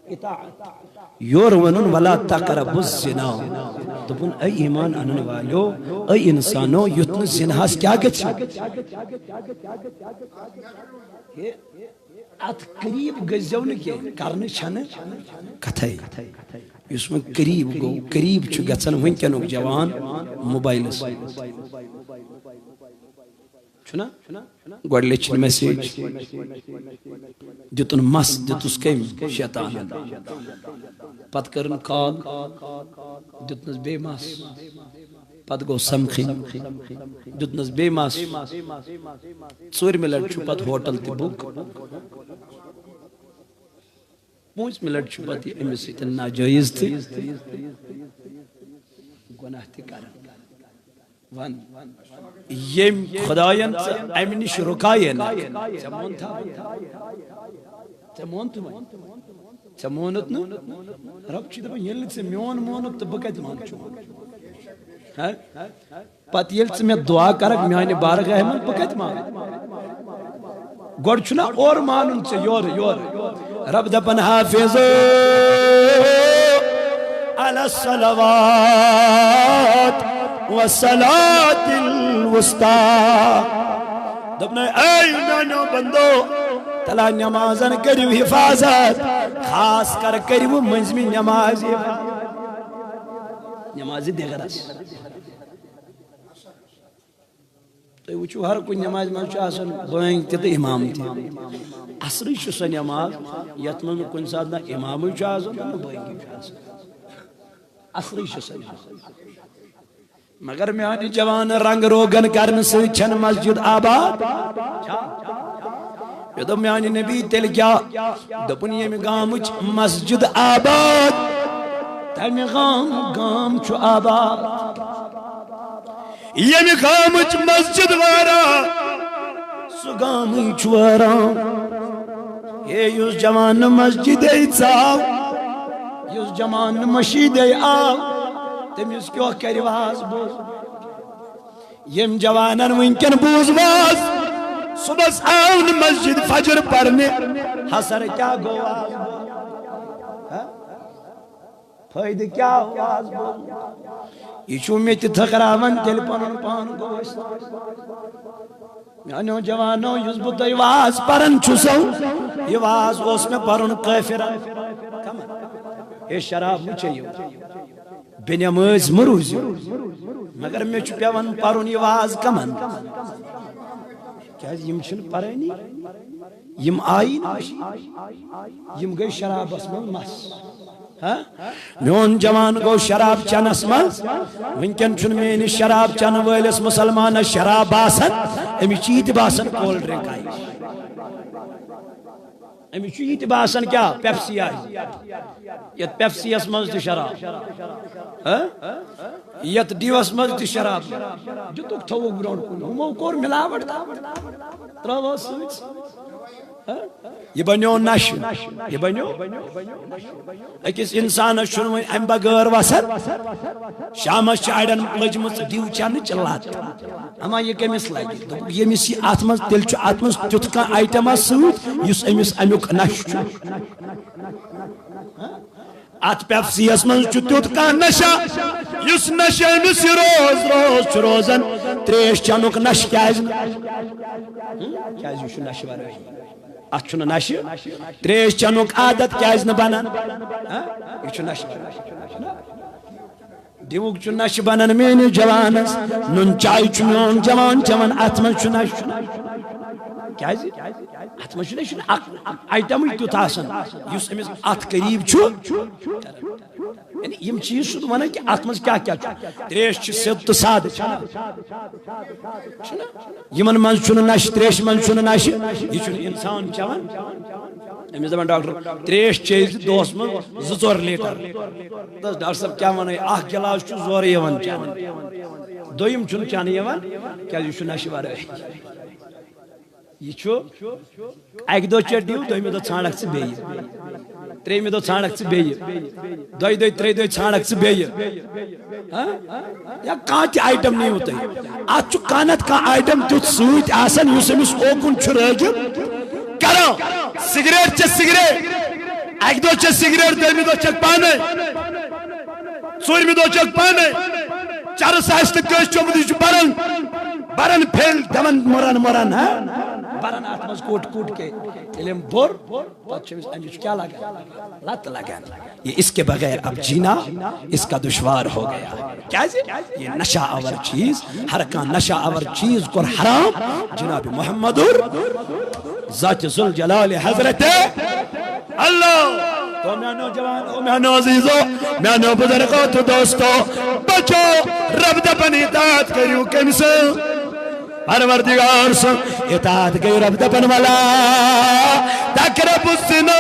اطاعت یورونن ولا تقربوا الزنا دبن اے ایمان انن والو اے انسانو یتن زنہاس کیا گچ ات قریب گزیون کے کرنے چھنے کتھائی اس میں قریب گو قریب چھو گچن ونکنوک جوان موبائل چھنا گوڑ لیچن میسیج دیتن مس دیتس کم شیطان پت کرن کال دیتنس بے مس پت گو سمکھن دیتنس بے مس ژور ملٹ چھو پت ہوٹل تی بک پانچ ملٹ چھو پت امس سیتن ناجائز تھی گناہ تی کرن ون یم خدایان امہ نش رکائن ژے مونت نا رب چھ دپان ییٚلہِ ژے میون مونُک تہٕ بہٕ کتہِ منٛگہٕ پتہٕ ییٚلہِ ژٕ مےٚ دعا کرکھ میانہِ بارگاہہِ منٛز بہٕ کتہِ منٛگہٕ گۄڈٕ چھُنا اورٕ مانُن ژےٚ یورٕ رب دپان حافظ علی الصلوات والصلاة الوسطى دپنا اے میانیو بندو تلا نمازن کریو حفاظت خاص کر کریو منزمی نماز نماز دیگرس تو وچو ہر کوئی نماز میں آسان بانگ تے امام تے اصری چھ سو نماز یت من کن ساتھ نہ امام چھ آسان نہ بانگ چھ آسان اصری چھ سو مگر میانی جوان رنگ روگن کرن سے چھن مسجد آباد یہ تو میانی نبی تیل کیا دپن یہ میں گامچ مسجد آباد تیمی گام چھو آباد یہ میں گامچ مسجد وارا سو گام چھو وارا یہ یوز جوان مسجد ایتساو یوز جوان مشید آو تمیز کیوں کری واز بوز یم جوانن ونکن بوز واز صبح آن مسجد فجر پڑھنے حسر کیا گو واز فائد کیا واز بوز یہ چھو میں تھکراون تیل پانن پان گوست میانو جوانو یز بودای واز پرن چھسو یہ واز اس میں پرن قیفران یہ شراب مجھے بنیامز مروز مگر میں چھپیاون پرون یہ واز کمن کیا یم چھن پرانی یم آئی یم گئی شراب اسمن مس میون جوان گو شراب چنس مز ونکن چھن میں شراب چن ولس مسلمان شراب باسن امی چیت باسن کول ڈرنک آئی امی چیت باسن کیا پیپسی آئی یت پیپسی اسمز تی شراب یت ڈیو اسمز تی شراب جو تک تھوک برون کن ہمو کور ملاوٹ تراو سوچ یہ بنیو نش یہ بنیو اکس انسان شنو ام بغیر وسر شامس چاڑن لجمت ڈیو چن چلات اما یہ کمس لگی یہ مس اتمز تیل چھ اتمز تیت کا آئٹم سوت یس امس امیک نش ات پیپسی اسمن چھ کا نشا یس نشا امس روز روز چھ روزن تریش چنک نش کیاز کیاز یہ نش ورای اتھ نش تریش چنک عادت کیاز نہ بنان یہ نش دیوک چھ نش بنان میری جوانس نون چائے چھ میون جوان چون ات من چھ نش کیاز ات من چھ آئٹم تیت آسان اس امس ات قریب چھ یعنی یم چیز چھ ونان کہ ات من کیا کیا تریش چھ سیود تو سادہ یمن من چھ نش تریش من چھ نش یہ چھ انسان چون امس دپان ڈاکٹر تریش چیز دوس من 2-4 لیٹر ڈاکٹر صاحب کیا ون اخ گلاس چھ زور یوان چان دویم چھ چان یوان کیا یہ چھ نش ورای یہ چھ اک دو چڈیو دویمہ دو ژھانڈک ژٕ بیٚیہِ ترٛیٚیمہِ دۄہ ژھانڈک ژٕ بیٚیہِ دۄیہِ دۄہہِ ترٛیٚیہِ دۄہہِ ژھانڈک ژٕ بیٚیہِ یا کانٛہہ تہِ آیٹم نِیِو تُہۍ اتھ چھُ کانٛہہ نتہٕ کانٛہہ آیٹم تیُتھ سۭتۍ آسان یُس أمِس اوکُن چھُ رٲغِب کران سگریٹ چھِ سگریٹ اکہِ دۄہ چھِ سگریٹ دوٚیمہِ دۄہ چھکھ پانے ژوٗرمہِ دۄہ چھکھ پانے چرس آسہِ نہٕ کٲنٛسہِ چومُت یہِ چھُ بران پھیل دون مران مران برن اتمز کوٹ کوٹ کے علم بور پتہ کیا لگا لت لگان یہ اس کے بغیر اب جینا اس کا دشوار ہو گیا کیا یہ نشہ آور چیز ہر کان نشہ آور چیز کو حرام جناب محمد ذات ذوالجلال حضرت اللہ تو میں نوجوان میں عزیزو میں نو بزرگو تو دوستو بچو رب دپن اطاعت کریو کم سے پروردگار سے اطاعت کریو رب دپن والا تقرب الزنا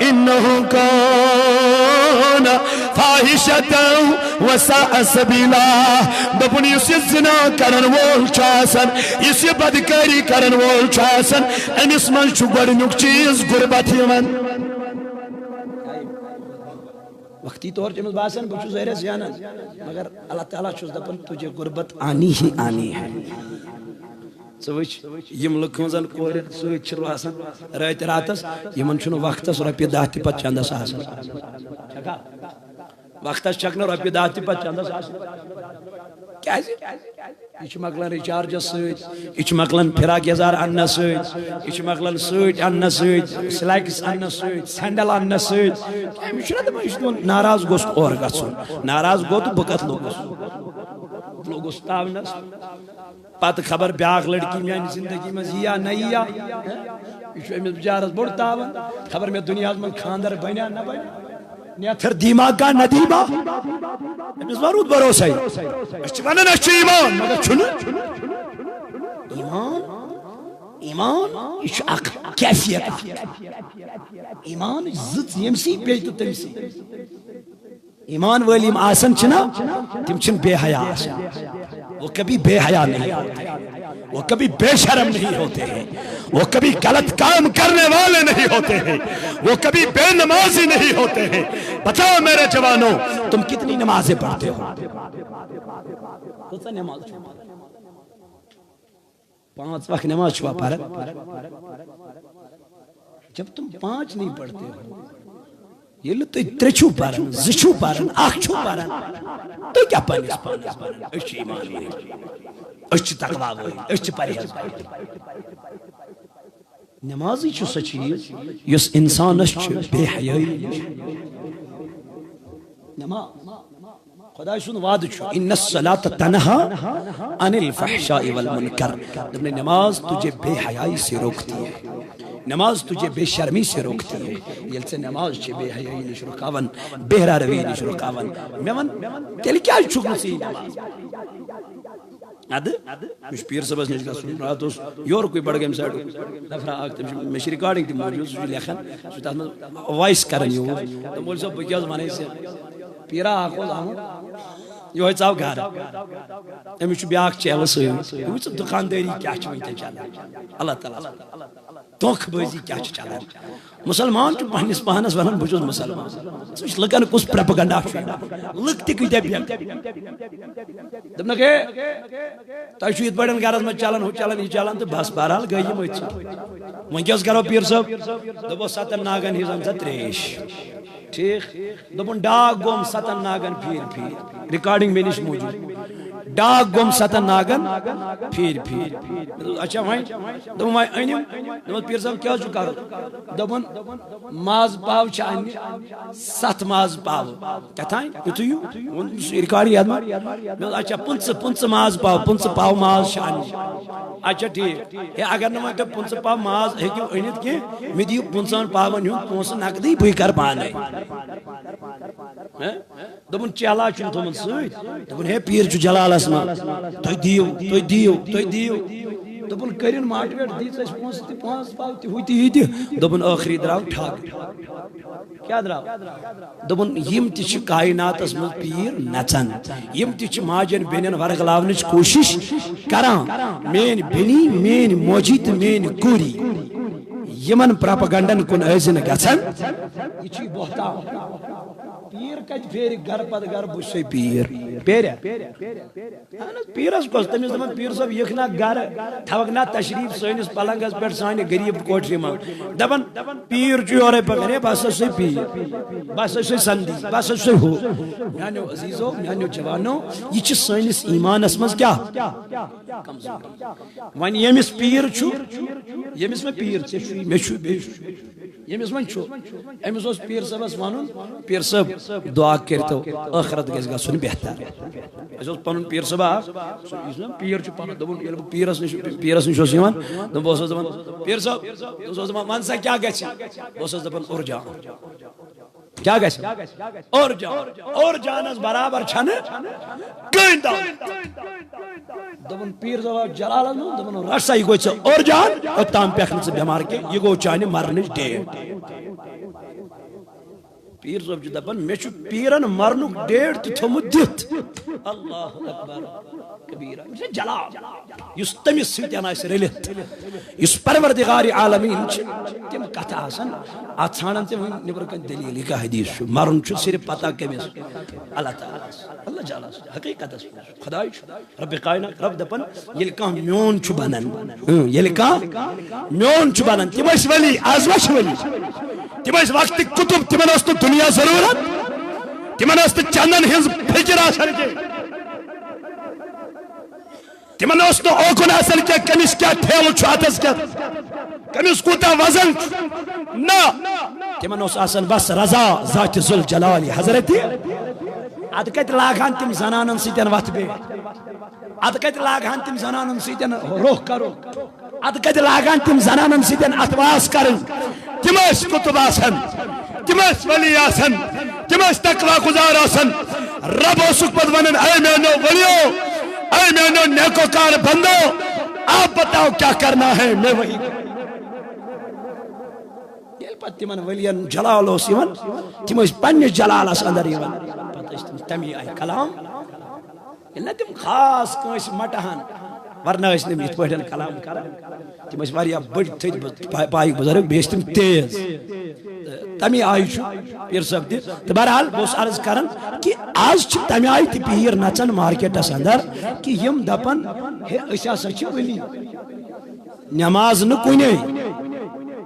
انہو کان فاحشتا وساء سبیلا دپن اس زنا کرن وول چاسن اس بدکاری کرن وول چاسن امس من چھ گۄڈنیُک چیز غربت یوان وقتی طور چمس باسن بچو زہر زیانا مگر اللہ تعالیٰ چھوز دپن تجھے غربت آنی ہی آنی ہے سوچ یم لکھنزن کور سوچ چھ روحسن رات راتس یمن چھن وقتس رپی دہ تہ پتہ چندس آسان وقتس چھکن رپی دہ تہ پتہ چندس آسان کیازِ یہ مکلان ریچارجس ست یہ مکلان فراق یزار ان ست یہ مکلان سٹ ان ست سلیکس ان ست سینڈل ان ست ناراض گوس اور گھن ناراض گو تو بہ کت لوگس تاونس پتہ خبر بیاکھ لڑکی میانہ زندگی مز یا نہ یا یہ امس بچارس بوڑ تاون خبر میں دنیا من خاندر بنیا نہ بنیا نیتھر دیما کا ندیما امس ورود بھروسہ اس ونن اس ایمان مگر چھن ایمان یہ اخ کیفیت ایمان زت یمسی بیت تمسی ایمان والیم آسن چھنا تم چھن بے حیا آسن وہ کبھی بے حیا نہیں ہوتے وہ کبھی بے شرم نہیں ہوتے ہیں وہ کبھی غلط کام کرنے والے نہیں ہوتے ہیں وہ کبھی بے نمازی نہیں ہوتے ہیں بتاؤ میرے جوانوں تم کتنی نمازیں پڑھتے ہو پانچ وقت نماز چھوا پڑھا جب تم پانچ نہیں پڑھتے ہو یہ تو ترچو پارن زچو پارن اخچو پارن تو کیا پانیس پارن اچھ ایمان ہوئی اچھ تقوی ہوئی اچھ پریز ہوئی نمازی چھو سچیز یس انسان چھو بے حیائی نماز خدا سن وعد چھو ان الصلاة تنہا عن الفحشاء والمنکر نماز تجھے بے حیائی سے روکتی ہے نماز تجھے بے شرمی سے روکتی ہے یل سے نماز چھے بے حیائی نش رکاون بہرا روی نش رکاون میون تیل کیا چھکن سی نماز کچھ پیر صبح نش گا سن رہا تو یور کوئی بڑھ گئے سائڈ دفرہ آگتا میشی ریکارڈنگ تی موجود سوچی لیکھن سوچی تاہت میں وائس کرن یو تو مولی صاحب بکیاز مانے سے پیرا آکھو زامن یہ ہوئی صاحب گھر امی چھو بیاک چیل سوئی یہ چھو دکانداری کیا چھو انتے چلا اللہ تعالیٰ دھوکھ بازی کیا چلا مسلمان چھو پہنس پہنس ونن بچوز مسلمان سوچ لکن کس پرپگنڈا چھو لکتی کوئی بیک دبنا کہ تاشو یہ بڑھن گھرز میں چلن ہو چلن یہ چلن تو بس بہرحال گئی یہ مجھ وہن کیا اس کرو پیر صاحب دبو ستن ناگن ہی زن تریش ٹھیک دبن ڈاک گوم ستن ناگن پھیر ریکارڈنگ میں نش موجود ڈاک گوم ستن ناگن پھیر اچھا وائن دبن وائن اینیم دبن پیر صاحب کیا جو کرو دبن ماز پاو چاہنی ست ماز پاو کیا تھائیں یہ یو ریکارڈی یاد میں اچھا پنس ماز پاو ماز چاہنی اچھا ٹھیک ہے اگر نمائیں کہ پنس پاو ماز ہے کیوں اینیت کی میں دیو پنسان پاون ہوں پنس نقدی بھئی کر پانے دبن چلا چون تو من سوید دبن ہے پیر جو جلال اسما تو دیو دبن کرین ماٹویٹ دیت اس پانس پاوتی ہوئی تھی دبن آخری دراو ٹھاک کیا دراو دبن یم تیچ کائنات اسما پیر نچن یم تیچ ماجن بینن ورغلاونچ کوشش کران مین بینی مین موجید مین کوری یمن پراپگنڈن کن ایزن گسن یہ چی بہتا پیر کج پھر گھر پد گھر بچے پیر پیریا پیرس کس تمس دپان پیر صاحب یکھنا گھر تھوکنا تشریف سٲنِس پلنگس پٮ۪ٹھ سانہِ غریٖب کوٹھرِ منٛز دپان پیٖر چھُ یورے پکان ہے بہٕ ہسا چھُسے پیٖر بہٕ ہسا چھُسے سندی بہٕ ہسا چھُسے ہُہ میانیو عزیزو میانیو جوانو یہِ چھِ سٲنِس ایٖمانس منٛز کیٛاہ کمزوری وۄنۍ ییٚمِس پیٖر چھُ ییٚمِس مےٚ پیٖر ژےٚ چھُے مےٚ چھُ بیٚیہِ چھُ ییٚمِس وۄنۍ چھُ أمِس اوس پیٖر صٲبس ونُن پیٖر صٲب دعا کٔرتو ٲخرت گژھِ گژھُن بہتر اَسہِ اوس پنُن پیٖر صٲبا یُس نا پیٖر چھُ پنُن دوٚپُن ییٚلہِ بہٕ پیٖرس نِش اوسُس یِوان بہٕ اوسُس دپان پیٖر صٲب بہٕ اوسُس دپان ون سا کیٛاہ گژھِ بہٕ اوسُس دپان اُرجان کیٛاہ گژھِ اُرجانس برابر چھنہٕ کٕہٕنۍ دوٚپُن پیٖر صٲب جلالس منٛز دوٚپُن رٹ سا یہِ گوٚو ژےٚ اُرجان اوٚتام پٮ۪کھ نہٕ ژٕ بٮ۪مار کینٛہہ یہِ گوٚو چانہِ مرنٕچ ڈیٹ پیٖر صٲب چھُ دپان مےٚ چھُ پیٖرن مرنُک ڈیٹ تہِ تھوٚمُت دِتھ اللہ اکبر کبیرہ جلال یُس تٔمِس سۭتۍ آسہِ رٔلِتھ یُس پروردگارِ عالمیٖن چھِ تِم کتھٕ آسان اتھ ژھانڈان تِم وۄنۍ نیبرٕ کنہِ دلیٖل یہِ کیٛاہ حدیٖث چھُ مرُن چھُ صرف پتہ کٔمِس اللہ تعالیٰ اللہ تعالیٰ حقیٖقتس منٛز خۄداے چھُ ربِ کاینات رب دپان ییٚلہِ کانٛہہ میون چھُ بنان ییٚلہِ کانٛہہ میون چھُ بنان تِم ٲسۍ ؤلی آز ما چھِ ؤلی تِم ٲسۍ وقتٕکۍ قطب تِمن ٲس نہٕ دُنیا ضروٗرت تِمن ٲس نہٕ چندن ہٕنٛز فِکر آسان کینٛہہ تِمن اوس نہٕ اوکُن آسان کینٛہہ کٔمِس کیٛاہ ٹھیلہٕ چھُ اتھس کٮ۪تھ کٔمِس کوٗتاہ وزن چھُ نہ تِمن اوس آسان بس رضا ذاتِ ذوالجلالِ حضرتِ ادٕ کتہِ لاگہن تِم زنانن سۭتۍ وتھ بیٚیہِ ادٕ کتہِ لاگہن تِم زنانن سۭتۍ روٚخ کرُن ادٕ کتہِ لاگہن تِم زنانن سۭتۍ اتواس کرٕنۍ تِم ٲسۍ قطب آسان تِم ٲسۍ ولی آسان تِم ٲسۍ تقوا گُزار آسان رب اوسُکھ پتہٕ ونان اے میانیو ولیو اے میانیو نیکوکار بندو آپ بتاؤ کیا کرنا ہے میں وہی ییٚلہِ پتہٕ تِمن ولین جلال اوس یِوان تِم ٲسۍ پننِس جلالس اندر یِوان پتہٕ ٲسۍ تِم تمی آیہِ کلام ییٚلہِ نہ تِم خاص کٲنٛسہِ مٹہن ورنہ ٲسۍ نہٕ یِتھ پٲٹھۍ کلام کران تِم ٲسۍ واریاہ بٔڑۍ تھٔدۍ پایِک بُزرگ بیٚیہِ ٲسۍ تِم تیز تمی آیہِ چھُ پیٖر صٲب تہِ تہٕ بہرحال بہٕ اوسُس عرض کران کہِ آز چھِ تمہِ آیہِ تہِ پیٖر نژان مارکیٹس اندر کہِ یِم دپان ہے أسۍ ہسا چھِ ولی نٮ۪ماز نہٕ کُنے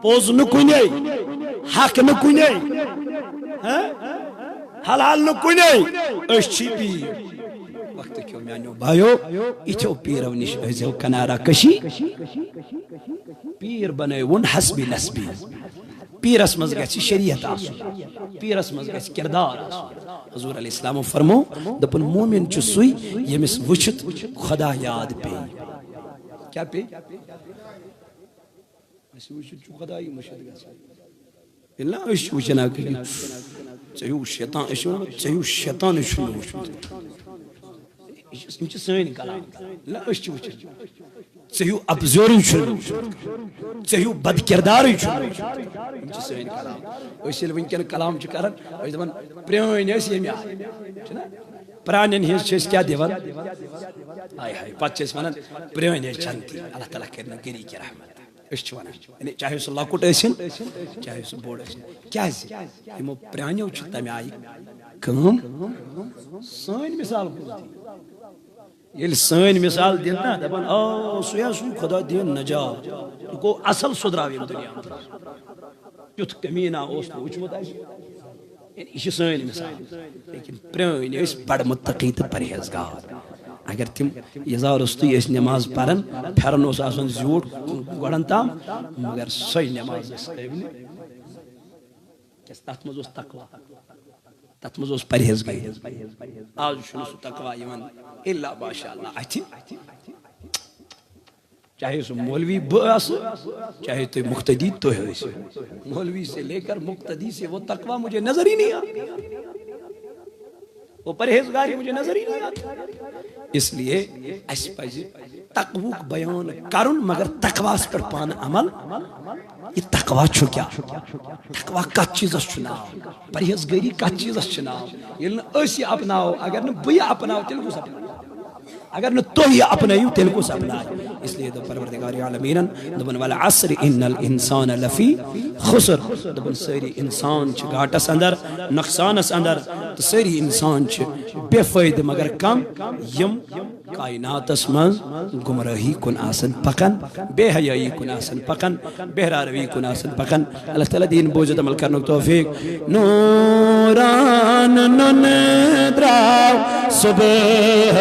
پوٚز نہٕ کُنے حق نہٕ کُنے حلال نہٕ کُنے أسۍ چھِ پیٖر وقت کیو میانیو بھایو یِتھیو پیٖرو نِش ٲسۍزیو کنارا کشی پیٖر بنٲوُن حسبِ نسبی پیٖرس منٛز گژھِ شریعت آسُن پیٖرس منٛز گژھِ کردار آسُن حضور علیہ السلامو فرمو دوٚپُن مومن چھُ سُے ییٚمِس وٕچھِتھ خۄدا یاد پیٚیہِ کیٛاہ پیٚیہِ اَسہِ وٕچھِتھ چھُ خۄدایی مٔشِد گژھان ییٚلہِ نہ أسۍ چھِ وٕچھان ژےٚ ہیوٗ شیطان أسۍ چھِ وَنان ژےٚ ہیوٗ شیطانٕے چھُنہٕ مےٚ وٕچھمُت یِم چھِ سٲنۍ کلام نہ أسۍ چھِ وٕچھان ژےٚ ہیوٗ اپزورٕے چھُنہٕ مےٚ وٕچھمُت ژےٚ ہیوٗ بد کردارٕے چھُنہٕ مےٚ وٕچھمُت یِم چھِ سٲنۍ کلام أسۍ ییٚلہِ وٕنکٮ۪ن کلام چھِ کران أسۍ دپان پرٛٲنۍ ٲسۍ ییٚمہِ آیہِ چھُنہ پرانٮ۪ن ہِنٛز چھِ أسۍ کیٛاہ دِوان ہاے ہاے پتہٕ چھِ أسۍ ونان پرٛٲنۍ ٲسۍ جنتی اللہ تعالیٰ کرنہٕ غری کہِ رحمت أسۍ چھِ ونان چاہے سُہ لۄکُٹ ٲسِنۍ چاہے سُہ بوٚڑ ٲسِنۍ کیٛازِ یِمو پرٛانیو چھِ تمہِ آیہِ کٲم سٲنۍ مِثال ییٚلہِ سٲنۍ مِثال دِن نا دپان آ سُے ہا سُے خۄدا دِیِن نجات یہِ گوٚو اصل سُدراو ییٚمہِ دُنیا منٛز تیُتھ کمیٖنا اوس نہٕ وٕچھمُت اَسہِ یہِ چھِ سٲنۍ مِثال لیکن پرٛٲنۍ ٲسۍ بڑٕ مُتقی تہٕ پرہیزگار اگر تِم یزار روٚستُے ٲسۍ نٮ۪ماز پران پھٮ۪رن اوس آسان زیوٗٹھ گۄڈن تام مگر سۄے نٮ۪ماز ٲسۍ قٲبلہِ کیٛازِ تتھ منٛز اوس تقوا تتھ منٛز اوس پرہیزگٲری آز چھُنہٕ سُہ تقوا یِوان الا ماشاء اللہ اتھِ چاہے سُہ مولوی بہٕ آسہٕ چاہے تُہۍ مقتدی تُہۍ ٲسِو مولوی سے لے کر مقتدی سے وہ تقوا مجھے نظر ہی نہیں آتا وہ پرہیزگاری مجھے نظر ہی نہیں آتی اس لیے اسہِ پزِ تقوُک بیان کرُن مگر تقواس پٮ۪ٹھ پانہٕ عمل یہ تقوا چھُ کیٛاہ تقوا کتھ چیٖزس چھُ ناو پرہیزگٲری کتھ چیٖزس چھُ ناو ییٚلہِ نہٕ أسۍ یہِ اپناوو اگر نہٕ بہٕ یہِ اپناو تیٚلہِ کُس اپناو اگر نہ تو ہی اپنائیو تیل کو سپنائی اس لیے دو پروردگار عالمین دبن والا عصر ان الانسان لفی خسر دبن ساری انسان چھ گھاٹس اندر نقصانس اندر تو ساری انسان چھ بے فائد مگر کم یم کائناتس من گمراہی کن آسن پکن بے حیائی کن آسن پکن بہراروی کن آسن پکن اللہ تعالیٰ دین بوجھت عمل کرنے کو توفیق نوران نندراو صبح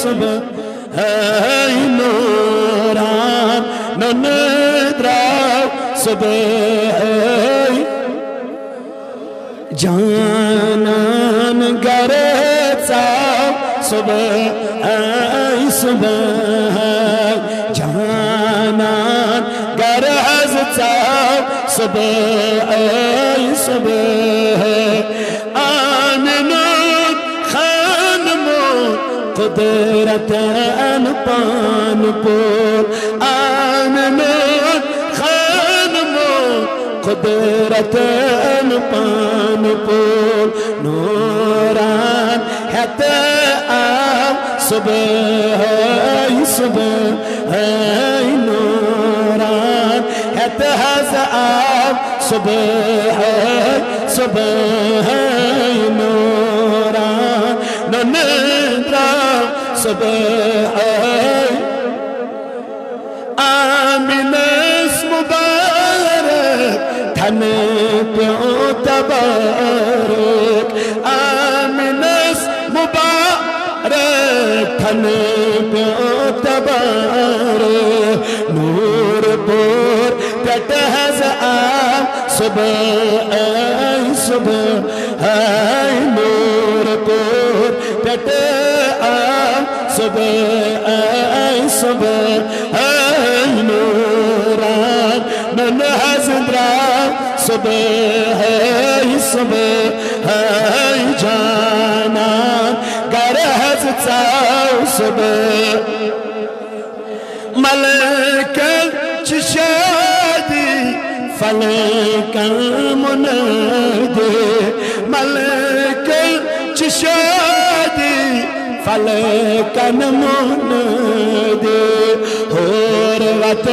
صبح نوران نندراو صبح جانان گرچاو صبح صبح جانان گرچاو صبح صبح آمنون خانمون قدرت پان پول آمنون خانمون قدرت پان پول نوران حتی آم صبح صبح نوران حتی حتی آم صبح صبح نوران نندرا صبح آمین اس مبارک تھن پیو تبارک آمین اس مبارک تھن پیو تبارک نور پور پٹہز آم صبح صبح نور پور پٹ آم صبح صبح نوران من حضرات صبح صبح جانان گر حضرات صبح ملک چشادی فلک منادی ملک چشادی فلک منادی حروت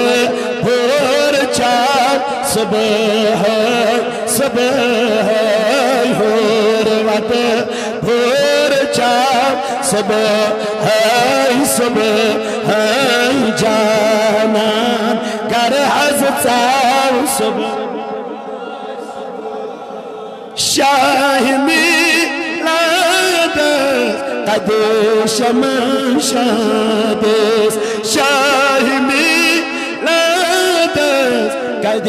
بھور چاپ صبح صبح حروت بھور چاپ صبح صبح جانان گر حضرت صبح شاہ میلاد قد شمن شادس شاہ میلاد قد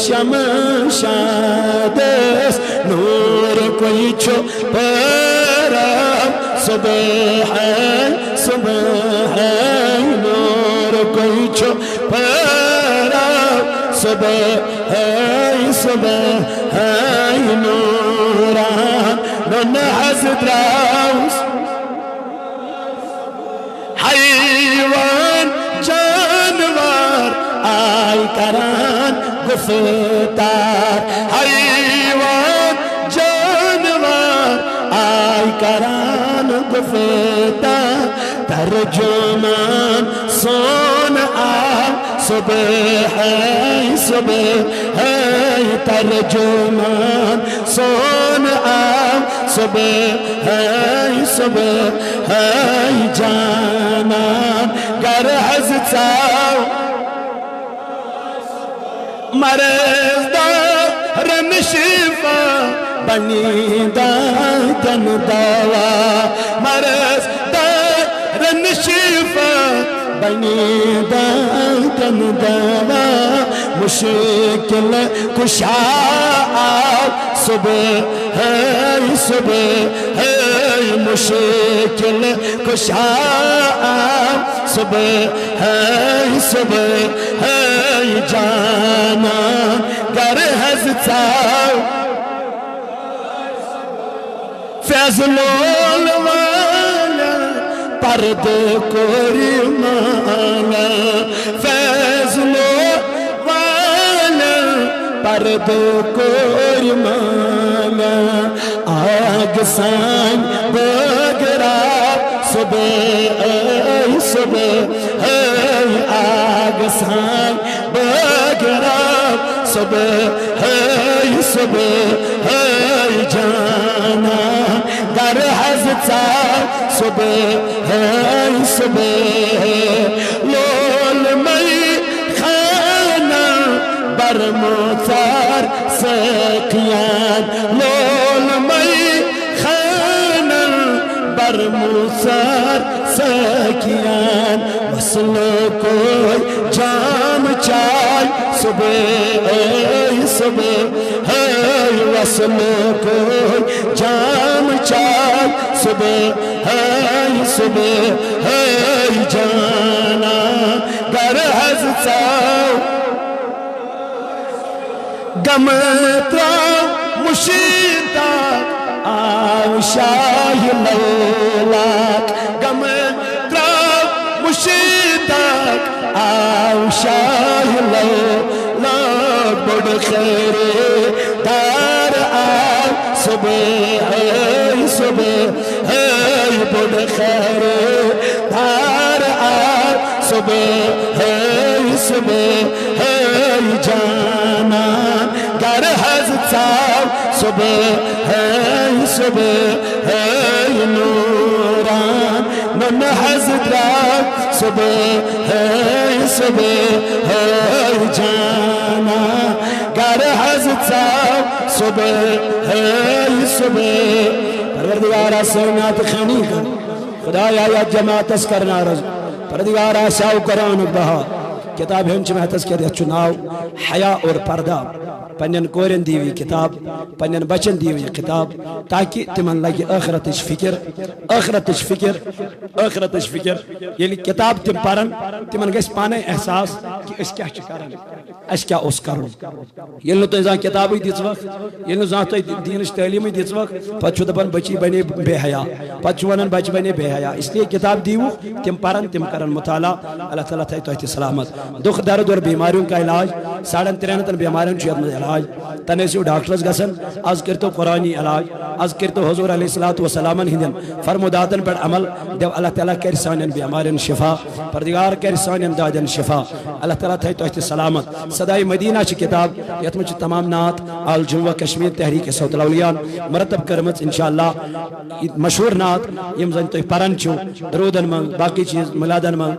شمن شادس نور کوئی چھو پرام صبح صبح نور کوئی چھو پرام صبح صبح نوران نون حضرت حیوان جانوار آئی کران گفتار حیوان جانوار آئی کران گفتار ترجمان سون آم صبح صبح ترجمان سون آم صبح صبح جانان گر حضرت مرض دارن شفا بنی دادن دوا مرض دارن شفا بنی دادن دوا مشکل کشا صبح صبح مشکل کشا صبح صبح جانان گر حضرت فیضل والا پرد کوری مالا فیضل والا پرد کوری مالا آگ سان بگرا صبح صبح آگسان بگرام صبح صبح جانا در حزتا صبح صبح لول می خانا برموتار سکیان لول می خانا برموتار سکیان وصل کوئی جام چای صبح صبح وصل کوئی جام چای صبح صبح جانا گر حزتاو گمتراو مشیتا آو شاہ مولاک گمتراو مشیتا آو شاہ مولاک بڑ خیر دار آو صبح صبح بڑ خیر دار آو صبح صبح جانا گر حزتاو صبح صبح نوران نن حزتاو صبح صبح جانا گر حزتاو صبح صبح پروردگارہ سونات خانی کر خدایا یا جماعت اس کرنا رض پروردگارہ ساو قرآن بہا کتاب ہم چمہتس کے دیت چناو حیاء اور پردہ پنین کورن دیوی کتاب پنین بچن دیوی کتاب تاکہ تمن لگی آخرتش فکر آخرتش فکر یلی کتاب تم پرن تمن گیس پانے احساس کہ اس کیا چکرن اس کیا اس کرن یلی تو ازان کتابی دیت وقت یلی زان تو دینش تعلیمی دیت وقت پچھو دبن بچی بنے بے حیاء پچھو ونن بچ بنے بے حیاء اس لیے کتاب دیو تم پرن تم کرن مطالعہ اللہ تعالیٰ تھے تو سلامت دکھ درد اور بیماریوں کا علاج 3.5 بیماریوں چیت میں علاج تنیسیو ڈاکٹرز گسن از کرتو قرآنی علاج از کرتو حضور علیہ السلام ہندن فرموداتن پر عمل دیو اللہ تعالیٰ کر سانین بیمارین شفا پردگار کر سانین دادن شفا اللہ تعالیٰ تھے تو سلامت صدای مدینہ چی کتاب یتمچ تمام نات آل جنوہ کشمیر تحریک صوت الاولیان مرتب کرمت انشاءاللہ مشہور نات یم زن تو پرن چو درودن من باقی چیز ملادن من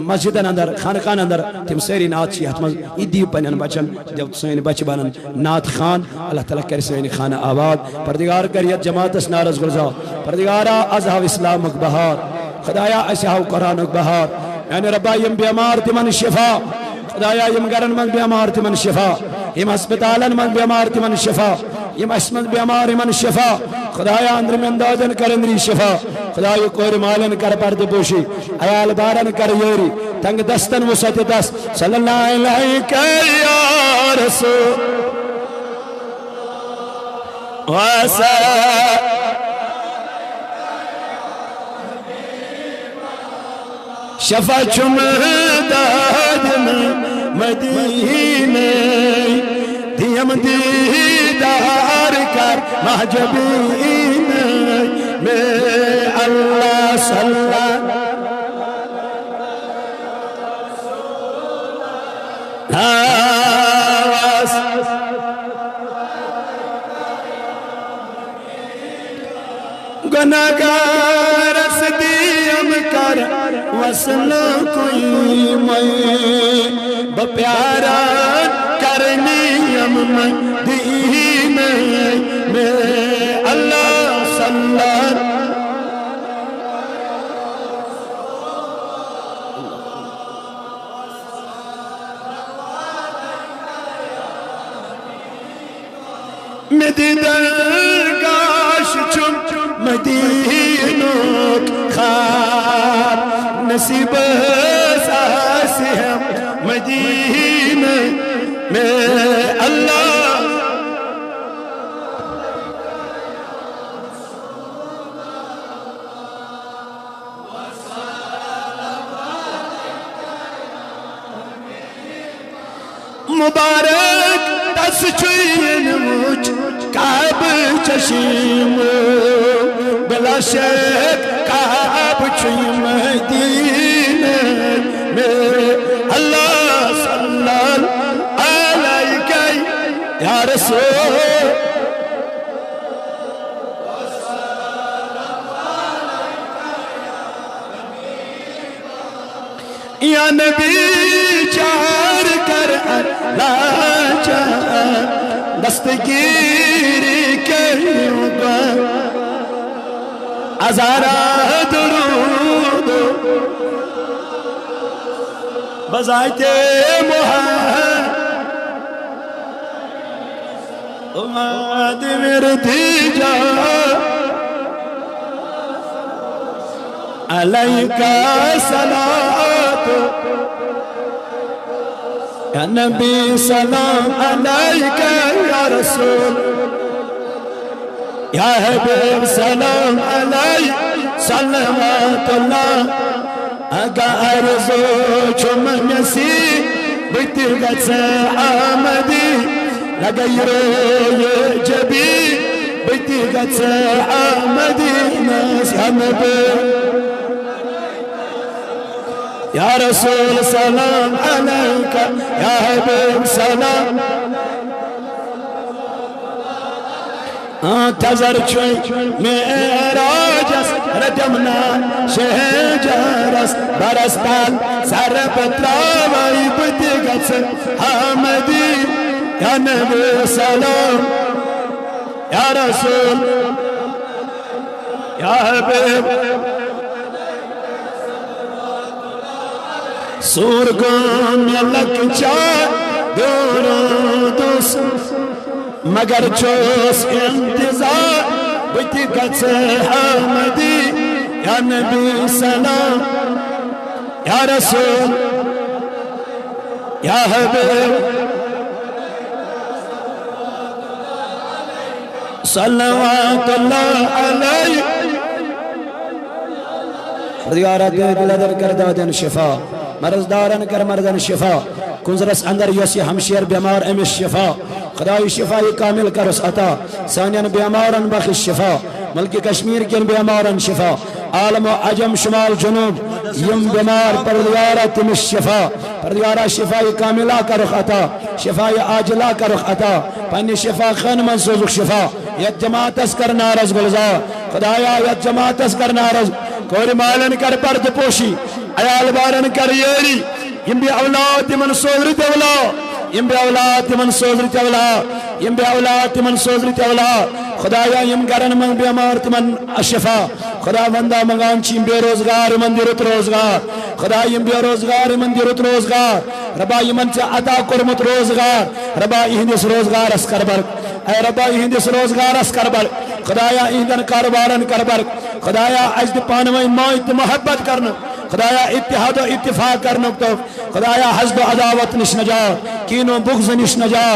مسجدن اندر خانقان اندر تم سیری نات چی حتمز ایدیو پنین بچن جب سین بچ بنن نات خان اللہ تعالیٰ کر سین خانہ آباد پردگار کریت جماعت اس نارز گرزا پردگارا ازہو اسلام اکبہار خدایا اسہو قرآن اکبہار یعنی ربا یم بیمار تمن شفا خدایا یم گرن من بیمار تمن شفا یم ہسپتالن من بیمار تمن شفا یم اسمت بیمار من شفا خدایا اندر من دادن کرندری شفا خدایا کوئی مالن کر پرد پوشی عیال بارن کر یوری تنگ دستن وسط دست صلی اللہ علیہ یا رسول وسلم شفا چم دادن مدینہ دیم دیدار کر محجبین میں اللہ صلی اللہ گناہگار صدیم کر وصل کوئی میں بپیارا کرنیم مدین میں اللہ صلی اللہ درگاش چم مدینوں خواب نصیب ساسی ہم مدینہ میں اللہ مبارک دس چوین مجھ کعب چشیم بلا شک کعب چھوئی مدینہ میں اللہ صلی اللہ علیہ یا رسول یا نبی چار کر اللہ چار دستگیری کریوں گا ازارہ درود بزائتے محمد اماد مردی جا علیکہ صلاة یا نبی سلام علیکہ یا رسول یا حبیب سلام علیکہ صلوات اللہ اگا ارزو چم نسی بیتی گت آمدی لگیرو یہ جبی بیتی گت آمدی ناس یا نبی یا رسول سلام علیکہ یا حبیب سلام تذر چوئی میراجس ردمنا شہجارس برستان سر پتراوائی بتگت حامدی یا نبی سلام یا رسول یا حبیب سورگون یلک چار دورو دوس مگر چوس انتظار بیتی گت حامدی یا نبی سلام یا رسول یا حبیب صلوات اللہ علیہ خدیارت دلدر کردادن شفا مرض دارن کر مردن شفا کنزرس اندر یسی ہمشیر بیمار امش شفا خدای شفای کامل کرس عطا ثانین بیمارن بخش شفا ملک کشمیر کن بیمارن شفا عالم و عجم شمال جنوب یم بیمار پردیارہ تمش شفا پردیارہ شفای کاملہ کرخ عطا شفای عاجلہ کرخ عطا پنی شفا خان منسوزک شفا یت جماعت اس کر نارز گلزار خدایا یت جماعت اس کر نارز کوری مالن کر پرد پوشی عیال بارن کر یری یم بی اولاد من سوزری تولا یم بی اولاد من سوزری تولا یم بی اولاد من سوزری تولا خدایا یم گرن من بیمار من اشفا خدا بندہ منگان چیم بے روزگار من دیرت روزگار خدا یم بے روزگار من دیرت روزگار ربا یمن سے عطا کرمت روزگار ربا ایندس روزگار اس کربر اے ربا ایندس روزگار اس کربر خدایا ایندن کاروبارن کربر خدایا اجد پانوئی مائت محبت کرنا خدایا اتحاد و اتفاق کرنا تو خدایا حسد و عداوت نش نجا کین و بغض نش نجا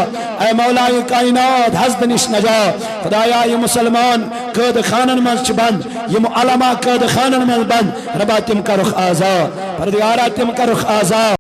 اے مولائی کائنات حسد نش نجا خدایا یہ مسلمان قید خانن من بند یہ علماء قید خانن من بند ربا تم کا رخ آزاد پردگارہ تم کا رخ آزاد